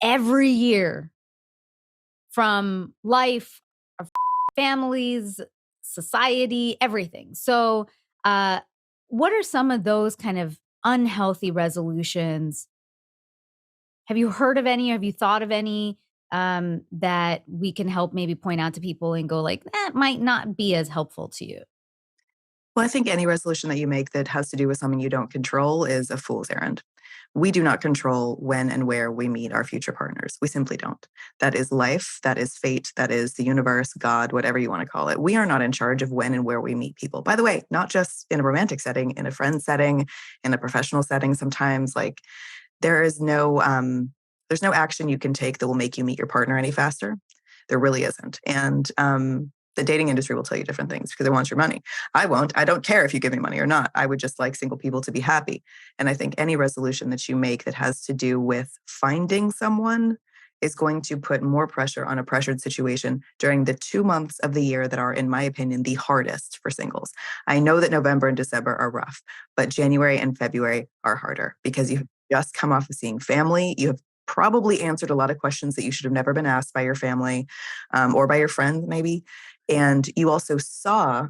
Every year from life, our families, society, everything. So, what are some of those kind of unhealthy resolutions? Have you heard of any? Have you thought of any that we can help maybe point out to people and go like, that might not be as helpful to you? Well, I think any resolution that you make that has to do with something you don't control is a fool's errand. We do not control when and where we meet our future partners. We simply don't. That is life, that is fate, that is the universe, God, whatever you want to call it. We are not in charge of when and where we meet people. By the way, not just in a romantic setting, in a friend setting, in a professional setting, sometimes like there is no there's no action you can take that will make you meet your partner any faster. There really isn't. And the dating industry will tell you different things because it wants your money. I won't. I don't care if you give me money or not. I would just like single people to be happy. And I think any resolution that you make that has to do with finding someone is going to put more pressure on a pressured situation during the 2 months of the year that are, in my opinion, the hardest for singles. I know that November and December are rough, but January and February are harder because you just come off of seeing family. You have probably answered a lot of questions that you should have never been asked by your family or by your friends, maybe. And you also saw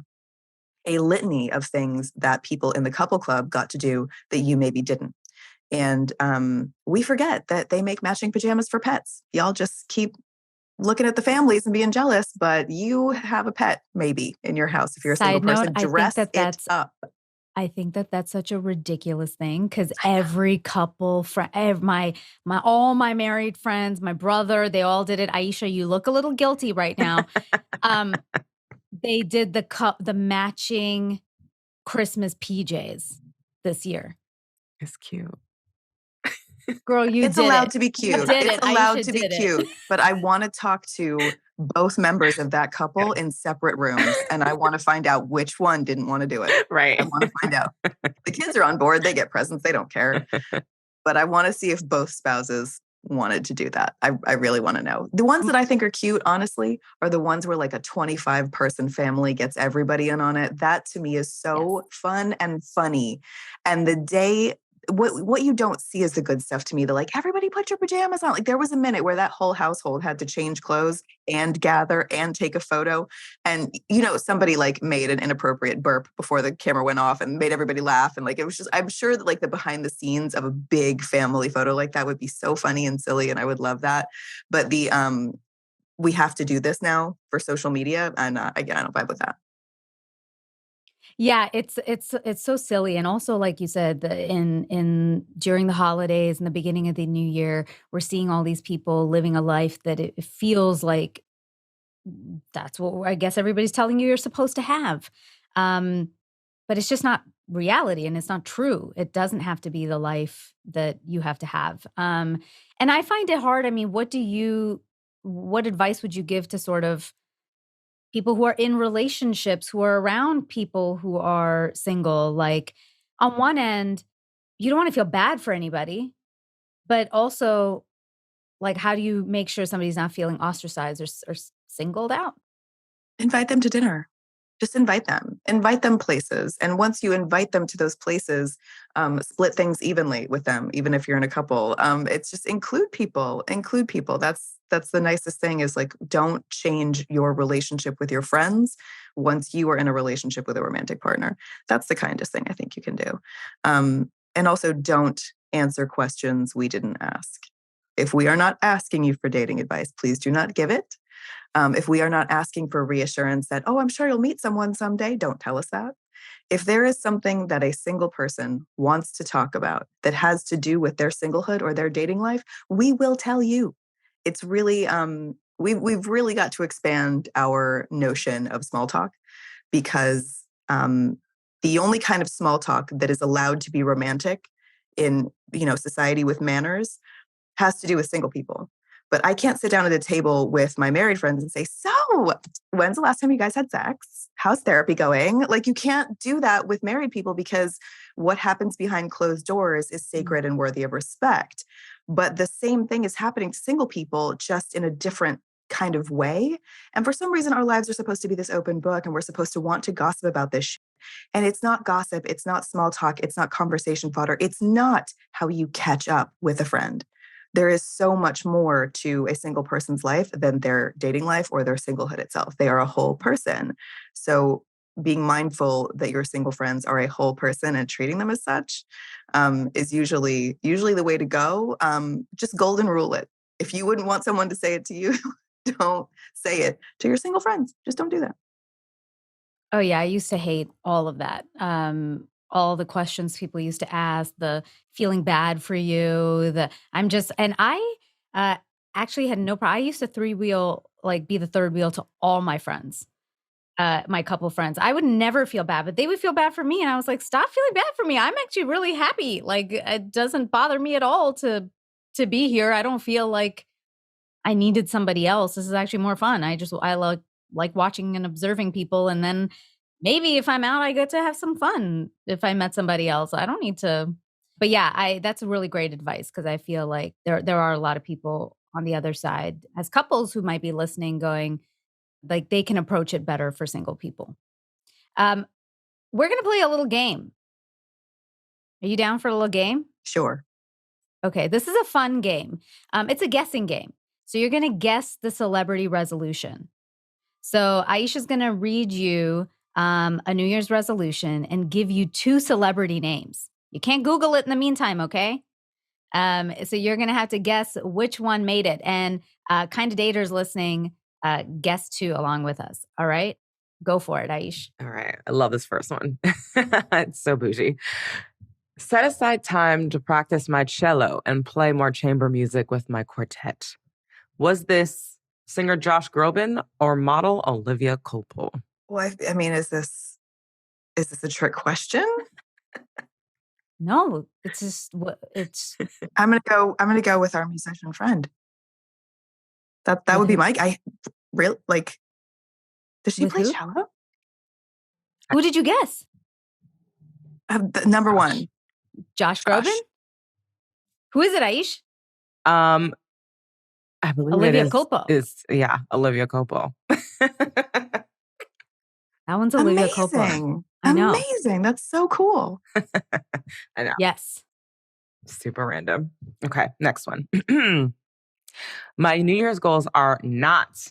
a litany of things that people in the couple club got to do that you maybe didn't. And we forget that they make matching pajamas for pets. Y'all just keep looking at the families and being jealous, but you have a pet maybe in your house if you're a single Side note, person. Dress it up. I think that that's such a ridiculous thing because every couple, all my married friends, my brother, they all did it. Aisha, you look a little guilty right now. They did the matching Christmas PJs this year. It's cute. Girl, you It's did allowed it. to be You cute. did It's it. allowed Aisha to be did it. cute. But I want to talk to both members of that couple in separate rooms. And I want to find out which one didn't want to do it. Right. I want to find out. The kids are on board. They get presents. They don't care. But I want to see if both spouses wanted to do that. I really want to know. The ones that I think are cute, honestly, are the ones where like a 25-person family gets everybody in on it. That to me is so fun and funny. And the day what you don't see is the good stuff to me. The like, everybody put your pajamas on. Like there was a minute where that whole household had to change clothes and gather and take a photo. And somebody like made an inappropriate burp before the camera went off and made everybody laugh. And like it was just, I'm sure that like the behind the scenes of a big family photo like that would be so funny and silly, and I would love that. But the we have to do this now for social media, and again, I don't vibe with that. Yeah, it's so silly, and also like you said, in during the holidays and the beginning of the new year, we're seeing all these people living a life that it feels like that's what I guess everybody's telling you you're supposed to have. Um, but it's just not reality and it's not true. It doesn't have to be the life that you have to have. And I find it hard. I mean, what advice would you give to sort of people who are in relationships, who are around people who are single? Like, on one end, you don't want to feel bad for anybody, but also, like, how do you make sure somebody's not feeling ostracized or singled out? Invite them to dinner. just invite them places. And once you invite them to those places, split things evenly with them, even if you're in a couple. It's just include people. That's the nicest thing, is like, don't change your relationship with your friends once you are in a relationship with a romantic partner. That's the kindest thing I think you can do. And also, don't answer questions we didn't ask. If we are not asking you for dating advice, please do not give it. If we are not asking for reassurance that, oh, I'm sure you'll meet someone someday, don't tell us that. If there is something that a single person wants to talk about that has to do with their singlehood or their dating life, we will tell you. It's really, we've really got to expand our notion of small talk, because the only kind of small talk that is allowed to be romantic in, society with manners has to do with single people. But I can't sit down at a table with my married friends and say, so when's the last time you guys had sex? How's therapy going? Like, you can't do that with married people, because what happens behind closed doors is sacred and worthy of respect. But the same thing is happening to single people, just in a different kind of way. And for some reason, our lives are supposed to be this open book, and we're supposed to want to gossip about this shit. And it's not gossip. It's not small talk. It's not conversation fodder. It's not how you catch up with a friend. There is so much more to a single person's life than their dating life or their singlehood itself. They are a whole person. So being mindful that your single friends are a whole person and treating them as such is usually the way to go. Just golden rule it. If you wouldn't want someone to say it to you, don't say it to your single friends. Just don't do that. Oh yeah, I used to hate all of that. All the questions people used to ask, the feeling bad for you, and I actually had no problem. I used to be the third wheel to all my friends, my couple friends. I would never feel bad, but they would feel bad for me. And I was like, stop feeling bad for me. I'm actually really happy. Like, it doesn't bother me at all to be here. I don't feel like I needed somebody else. This is actually more fun. I like watching and observing people, and then maybe if I'm out, I get to have some fun if I met somebody else. I don't need to. But yeah, that's a really great advice, because I feel like there are a lot of people on the other side as couples who might be listening, going like they can approach it better for single people. Um, we're gonna play a little game. Are you down for a little game? Sure. Okay, this is a fun game. It's a guessing game. So you're gonna guess the celebrity resolution. So Aisha's going to read you a New Year's resolution and give you 2 celebrity names. You can't Google it in the meantime, okay? So you're going to have to guess which one made it. And kind of daters listening, guess too along with us. All right? Go for it, Aish. All right. I love this first one. It's so bougie. Set aside time to practice my cello and play more chamber music with my quartet. Was this singer Josh Groban or model Olivia Culpo? Well, I mean, is this a trick question? No, it's just it's. I'm gonna go with our musician friend. That would be Mike. I really like. Does she play cello? Who did you guess? Number one, Josh Groban. Who is it, Aish? I believe Olivia it Culpo. Olivia Culpo. That one's Olivia Culpo. I know. Amazing. That's so cool. I know. Yes. Super random. Okay, next one. My New Year's goals are not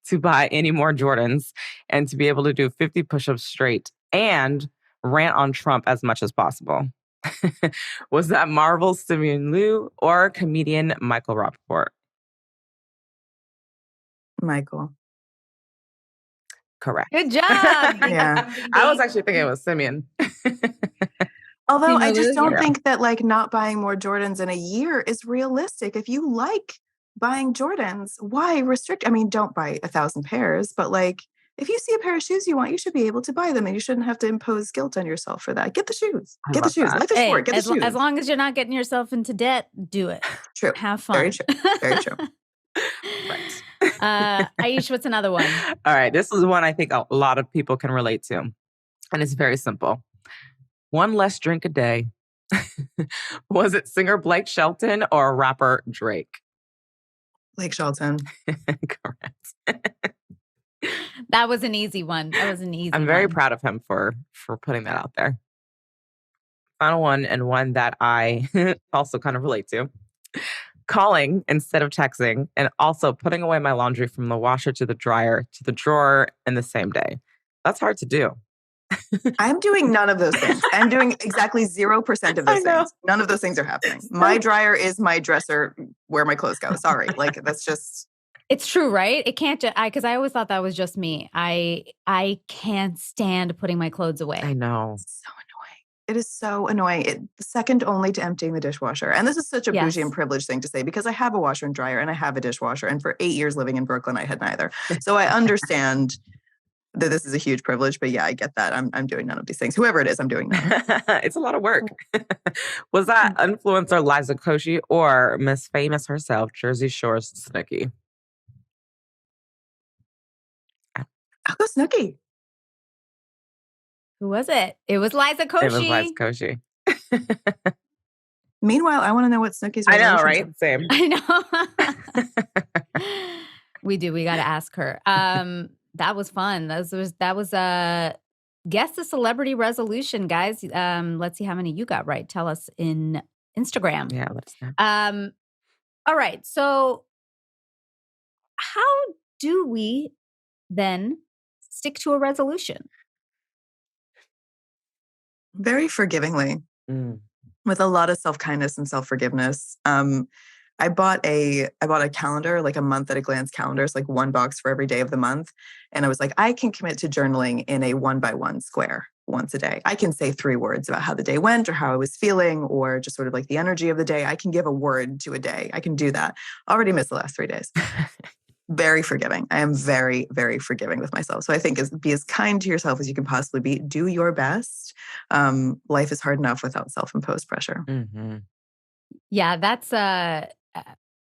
to buy any more Jordans and to be able to do 50 push-ups straight and rant on Trump as much as possible. Was that Marvel Simeon Liu or comedian Michael Rappaport? Michael. Correct. Good job. Yeah. I was actually thinking it was Simeon. Although I just don't think that like not buying more Jordans in a year is realistic. If you like buying Jordans, why restrict? I mean, don't buy 1,000 pairs, but like if you see a pair of shoes you want, you should be able to buy them, and you shouldn't have to impose guilt on yourself for that. Get the shoes. Get the shoes. Life is short. Get the shoes. As long as you're not getting yourself into debt, do it. True. Have fun. Very true. Very true. Right. Aish, what's another one? All right. This is one I think a lot of people can relate to. And it's very simple. One less drink a day. Was it singer Blake Shelton or rapper Drake? Blake Shelton. Correct. That was an easy one. That was an easy I'm very one. proud of him for putting that out there. Final one, and one that I also kind of relate to. Calling instead of texting, and also putting away my laundry from the washer to the dryer to the drawer in the same day. That's hard to do. I'm doing none of those things. I'm doing exactly 0% of those things. None of those things are happening. My dryer is my dresser where my clothes go. Sorry. Like, that's just... It's true, right? It can't just, because I always thought that was just me. I can't stand putting my clothes away. I know. It's so annoying. It is so annoying. Second only to emptying the dishwasher. And this is such a bougie and privileged thing to say, because I have a washer and dryer and I have a dishwasher. And for 8 years living in Brooklyn, I had neither. So I understand that this is a huge privilege, but yeah, I get that. I'm doing none of these things. Whoever it is, I'm doing none. It's a lot of work. Was that influencer Liza Koshy or Miss Famous herself, Jersey Shore's Snooki? I'll go Snooki. Who was it? It was Liza Koshy. It was Liza Koshy. Meanwhile, I want to know what Snooki's I know, right? Same. I know. We do. We got to ask her. That was fun. That was a guess the celebrity resolution, guys. Let's see how many you got right. Tell us in Instagram. Yeah, let us know. All right. So how do we then stick to a resolution? Very forgivingly, with a lot of self-kindness and self-forgiveness. I bought a calendar, like a month at a glance calendar. It's like one box for every day of the month. And I was like, I can commit to journaling in a 1x1 square once a day. I can say 3 words about how the day went or how I was feeling or just sort of like the energy of the day. I can give a word to a day. I can do that. Already missed the last 3 days. Very forgiving. I am very, very forgiving with myself. So I think be as kind to yourself as you can possibly be. Do your best. Life is hard enough without self-imposed pressure. Mm-hmm. Yeah, that's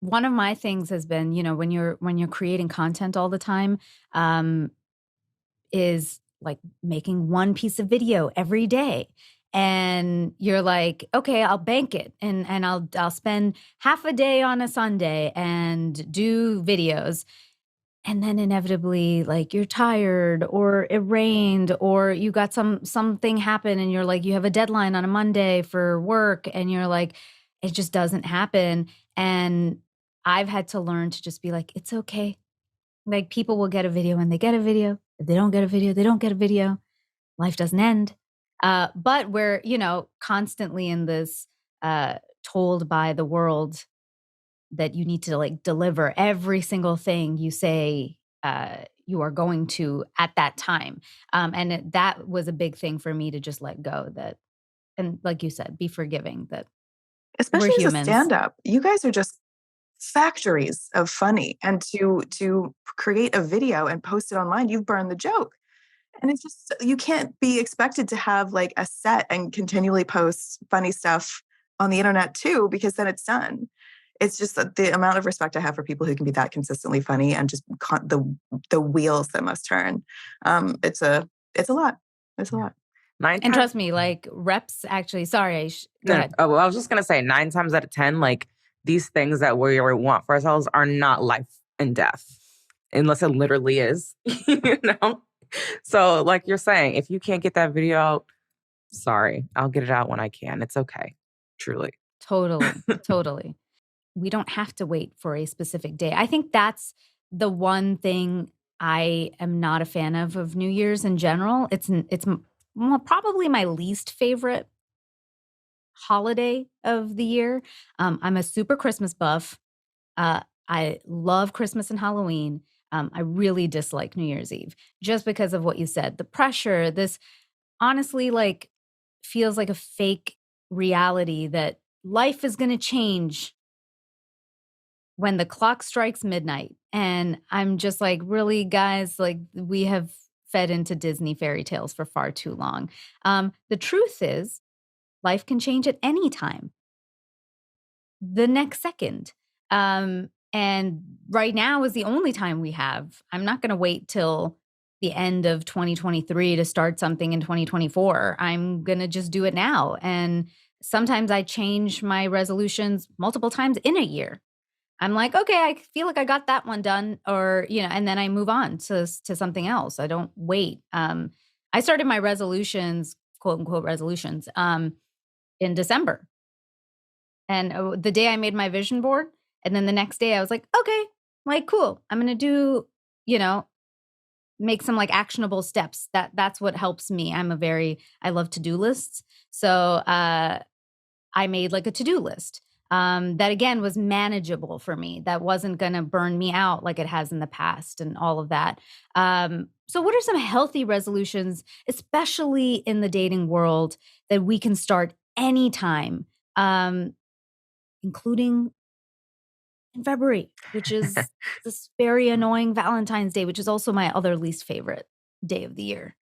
one of my things has been, when you're creating content all the time, is like making one piece of video every day. And you're like, okay, I'll bank it and I'll spend half a day on a Sunday and do videos. And then inevitably, like, you're tired or it rained or you got something happen and you're like, you have a deadline on a Monday for work and you're like, it just doesn't happen. And I've had to learn to just be like, it's okay. Like, people will get a video when they get a video. If they don't get a video, they don't get a video. Life doesn't end. But we're, constantly in this told by the world that you need to like deliver every single thing you say you are going to at that time. And that was a big thing for me to just let go that, and like you said, be forgiving that especially we're as humans. a stand-up. You guys are just factories of funny. And to create a video and post it online, you've burned the joke. And it's just, you can't be expected to have like a set and continually post funny stuff on the internet too, because then it's done. It's just the amount of respect I have for people who can be that consistently funny and just the wheels that must turn. It's a lot. It's a lot. And trust me, like reps actually, sorry, go ahead. Oh, well, I was just going to say 9 times out of 10, like these things that we want for ourselves are not life and death, unless it literally is, So like you're saying, if you can't get that video out, sorry, I'll get it out when I can. It's okay. Truly. Totally. We don't have to wait for a specific day. I think that's the one thing I am not a fan of New Year's in general. It's probably my least favorite holiday of the year. I'm a super Christmas buff. I love Christmas and Halloween. I really dislike New Year's Eve just because of what you said. The pressure, this honestly like feels like a fake reality that life is going to change when the clock strikes midnight. And I'm just like, really, guys, like we have fed into Disney fairy tales for far too long. The truth is, life can change at any time, the next second. And right now is the only time we have. I'm not going to wait till the end of 2023 to start something in 2024. I'm going to just do it now. And sometimes I change my resolutions multiple times in a year. I'm like, okay, I feel like I got that one done, or and then I move on to something else. I don't wait. I started my resolutions, quote unquote resolutions, in December, and the day I made my vision board, and then the next day I was like, okay, like cool, I'm gonna do, you know, make some like actionable steps. That's what helps me. I love to do lists, so I made like a to-do list that again was manageable for me. That wasn't going to burn me out like it has in the past and all of that. So, what are some healthy resolutions, especially in the dating world, that we can start anytime, um, including in February, which is this very annoying Valentine's Day, which is also my other least favorite day of the year.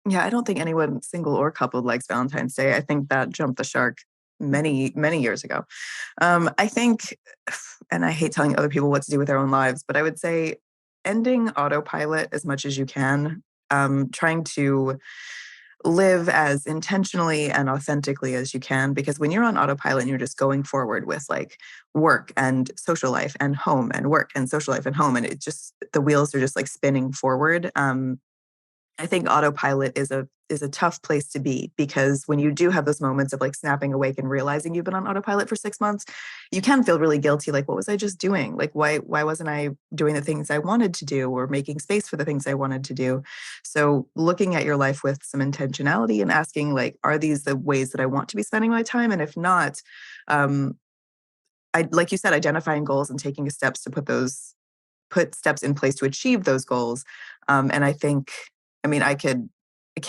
Yeah, I don't think anyone single or coupled likes Valentine's Day. I think that jumped the shark many, many years ago. I think, and I hate telling other people what to do with their own lives, but I would say ending autopilot as much as you can, trying to live as intentionally and authentically as you can. Because when you're on autopilot and you're just going forward with like work and social life and home and work and social life and home, and it just, the wheels are just like spinning forward. I think autopilot is a tough place to be, because when you do have those moments of like snapping awake and realizing you've been on autopilot for 6 months, you can feel really guilty. Like, what was I just doing? Like, why wasn't I doing the things I wanted to do or making space for the things I wanted to do? So looking at your life with some intentionality and asking like, are these the ways that I want to be spending my time? And if not, um, like you said, identifying goals and taking steps to put steps in place to achieve those goals. And I think, I mean, I can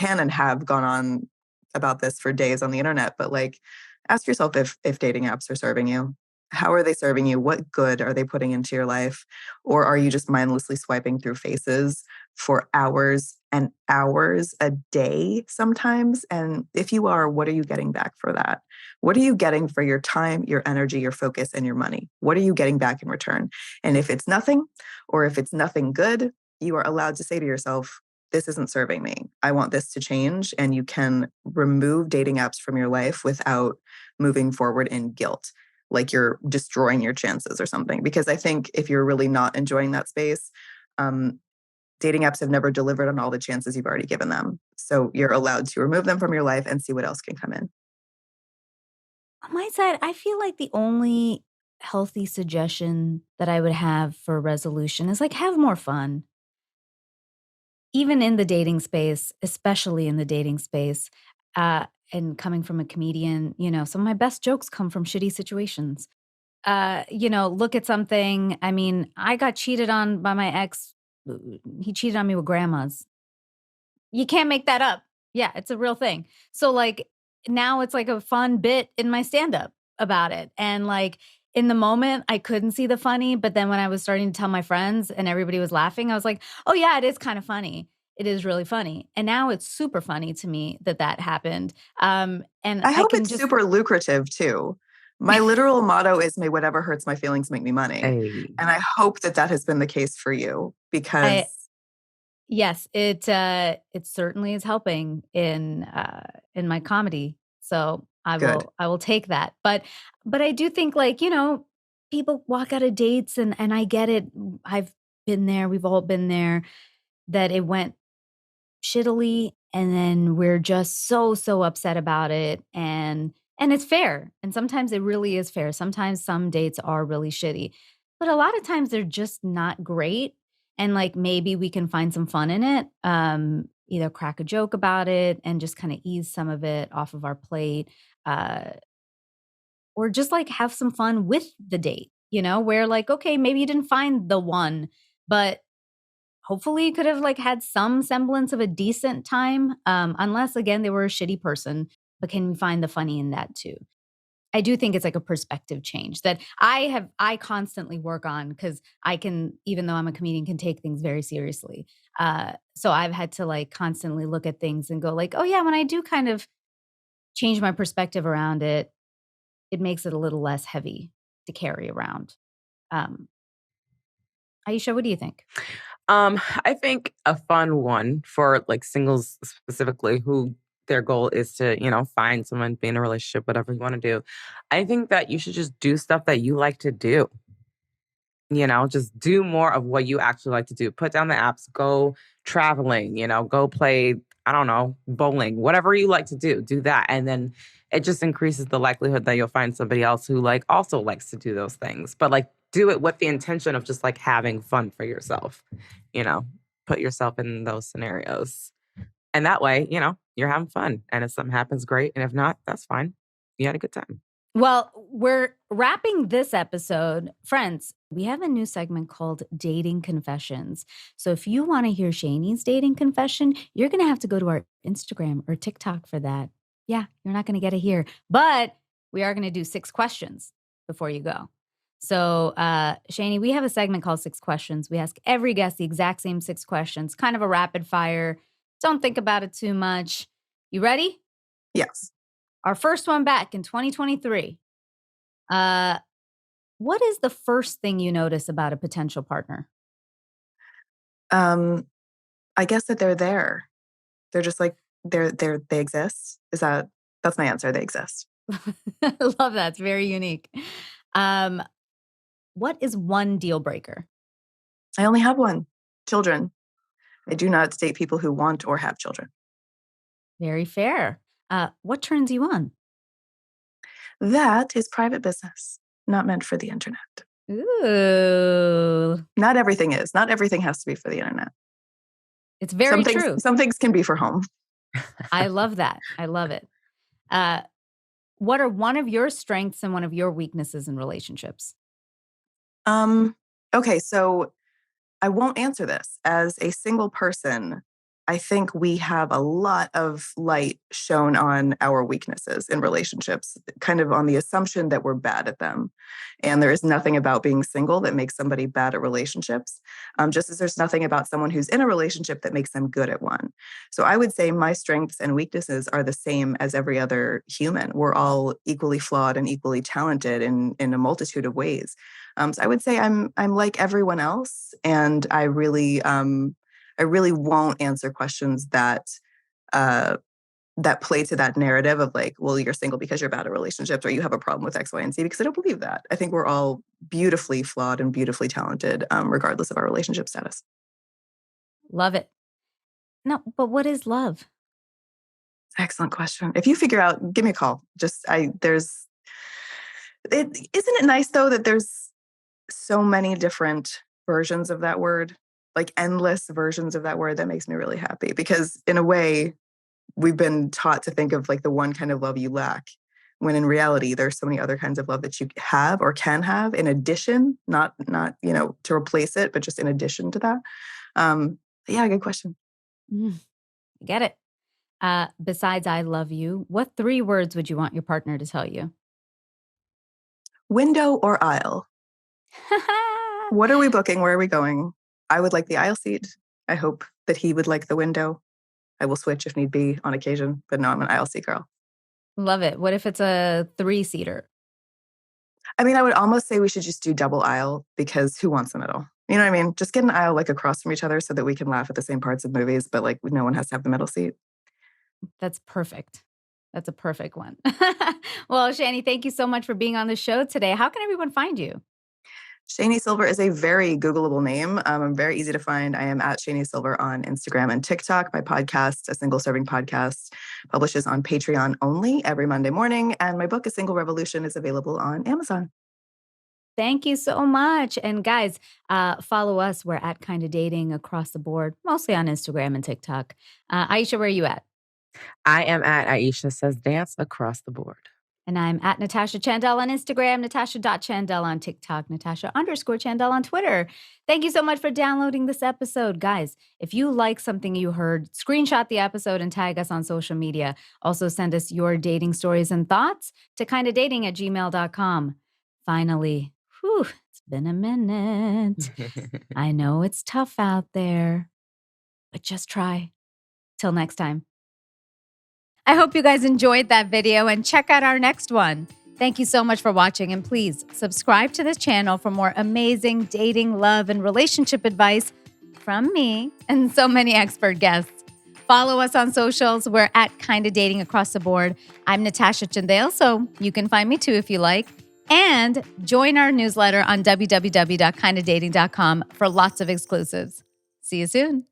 and have gone on about this for days on the internet, but like, ask yourself if dating apps are serving you. How are they serving you? What good are they putting into your life? Or are you just mindlessly swiping through faces for hours and hours a day sometimes? And if you are, what are you getting back for that? What are you getting for your time, your energy, your focus, and your money? What are you getting back in return? And if it's nothing, or if it's nothing good, you are allowed to say to yourself, this isn't serving me. I want this to change. And you can remove dating apps from your life without moving forward in guilt, like you're destroying your chances or something. Because I think if you're really not enjoying that space, um, dating apps have never delivered on all the chances you've already given them. So you're allowed to remove them from your life and see what else can come in. On my side, I feel like the only healthy suggestion that I would have for resolution is like have more fun. Even in the dating space, especially in the dating space, and coming from a comedian, some of my best jokes come from shitty situations. Look at something. I mean, I got cheated on by my ex. He cheated on me with grandmas. You can't make that up. Yeah, it's a real thing. So like now it's like a fun bit in my stand up about it. And like in the moment I couldn't see the funny, but then when I was starting to tell my friends and everybody was laughing, I was like, "Oh yeah, it is kind of funny. It is really funny." And now it's super funny to me that that happened. And I I hope can it's just super lucrative too. My literal motto is may whatever hurts my feelings make me money. Hey. And I hope that that has been the case for you because I yes, it certainly is helping in my comedy. So good. I will take that. But I do think like, people walk out of dates and I get it. I've been there, we've all been there, that it went shittily and then we're just so upset about it, and it's fair. And sometimes it really is fair. Sometimes some dates are really shitty. But a lot of times they're just not great, and like maybe we can find some fun in it. Either crack a joke about it and just kind of ease some of it off of our plate, uh or just like have some fun with the date, where like okay, maybe you didn't find the one, but hopefully you could have like had some semblance of a decent time, unless again they were a shitty person. But can we find the funny in that too? I do think it's like a perspective change that I constantly work on, because I can, even though I'm a comedian, can take things very seriously. So I've had to like constantly look at things and go like, oh yeah, when I do kind of change my perspective around it, it makes it a little less heavy to carry around. Um, Aisha, what do you think? I think a fun one for like singles specifically who their goal is to, find someone, be in a relationship, whatever you want to do. I think that you should just do stuff that you like to do. just do more of what you actually like to do. Put down the apps, go traveling, go play, I don't know, bowling, whatever you like to do that. And then it just increases the likelihood that you'll find somebody else who also likes to do those things. But do it with the intention of just having fun for yourself, you know, put yourself in those scenarios. And that way, you're having fun. And if something happens, great. And if not, that's fine. You had a good time. Well, we're wrapping this episode. Friends, we have a new segment called Dating Confessions. So if you want to hear Shani's dating confession, you're going to have to go to our Instagram or TikTok for that. Yeah, you're not going to get it here. But we are going to do 6 questions before you go. So, Shani, we have a segment called 6 Questions. We ask every guest the exact same 6 questions, kind of a rapid fire. Don't think about it too much. You ready? Yes. Our first one back in 2023. What is the first thing you notice about a potential partner? I guess that they're there. They're just they exist. That's my answer. They exist. I love that. It's very unique. What is one deal breaker? I only have one. Children. I do not date people who want or have children. Very fair. What turns you on? That is private business, not meant for the internet. Ooh. Not everything is. Not everything has to be for the internet. It's very true. Some things can be for home. I love that. I love it. What are one of your strengths and one of your weaknesses in relationships? Okay, so I won't answer this. As a single person, I think we have a lot of light shown on our weaknesses in relationships, kind of on the assumption that we're bad at them. And there is nothing about being single that makes somebody bad at relationships, just as there's nothing about someone who's in a relationship that makes them good at one. So I would say my strengths and weaknesses are the same as every other human. We're all equally flawed and equally talented in a multitude of ways. So I would say I'm like everyone else, and I really won't answer questions that play to that narrative of well, you're single because you're bad at relationships or you have a problem with X, Y, and Z, because I don't believe that. I think we're all beautifully flawed and beautifully talented, regardless of our relationship status. Love it. No, but what is love? Excellent question. If you figure out, give me a call. Isn't it nice though that there's so many different versions of that word? Endless versions of that word. That makes me really happy, because in a way we've been taught to think of the one kind of love you lack, when in reality there's so many other kinds of love that you have or can have in addition, not to replace it, but just in addition to that. Yeah, good question. Get it. Besides I love you, what 3 words would you want your partner to tell you? Window or aisle? What are we booking? Where are we going? I would like the aisle seat. I hope that he would like the window. I will switch if need be on occasion, but no, I'm an aisle seat girl. Love it. What if it's a 3-seater? I mean, I would almost say we should just do double aisle, because who wants the middle? You know what I mean? Just get an aisle across from each other so that we can laugh at the same parts of movies, but no one has to have the middle seat. That's perfect. That's a perfect one. Well, Shani, thank you so much for being on the show today. How can everyone find you? Shani Silver is a very Googleable name. I'm very easy to find. I am at Shani Silver on Instagram and TikTok. My podcast, A Single Serving Podcast, publishes on Patreon only every Monday morning. And my book, A Single Revolution, is available on Amazon. Thank you so much. And guys, follow us. We're at Kinda Dating across the board, mostly on Instagram and TikTok. Aisha, where are you at? I am at Aisha Says Dance across the board. And I'm at Natasha Chandel on Instagram, Natasha.Chandel on TikTok, Natasha_Chandel on Twitter. Thank you so much for downloading this episode. Guys, if you like something you heard, screenshot the episode and tag us on social media. Also send us your dating stories and thoughts to kindadating@gmail.com. Finally, it's been a minute. I know it's tough out there, but just try. Till next time. I hope you guys enjoyed that video and check out our next one. Thank you so much for watching, and please subscribe to this channel for more amazing dating, love, and relationship advice from me and so many expert guests. Follow us on socials. We're at Kinda Dating across the board. I'm Natasha Chandel, so you can find me too if you like. And join our newsletter on www.kindofdating.com for lots of exclusives. See you soon.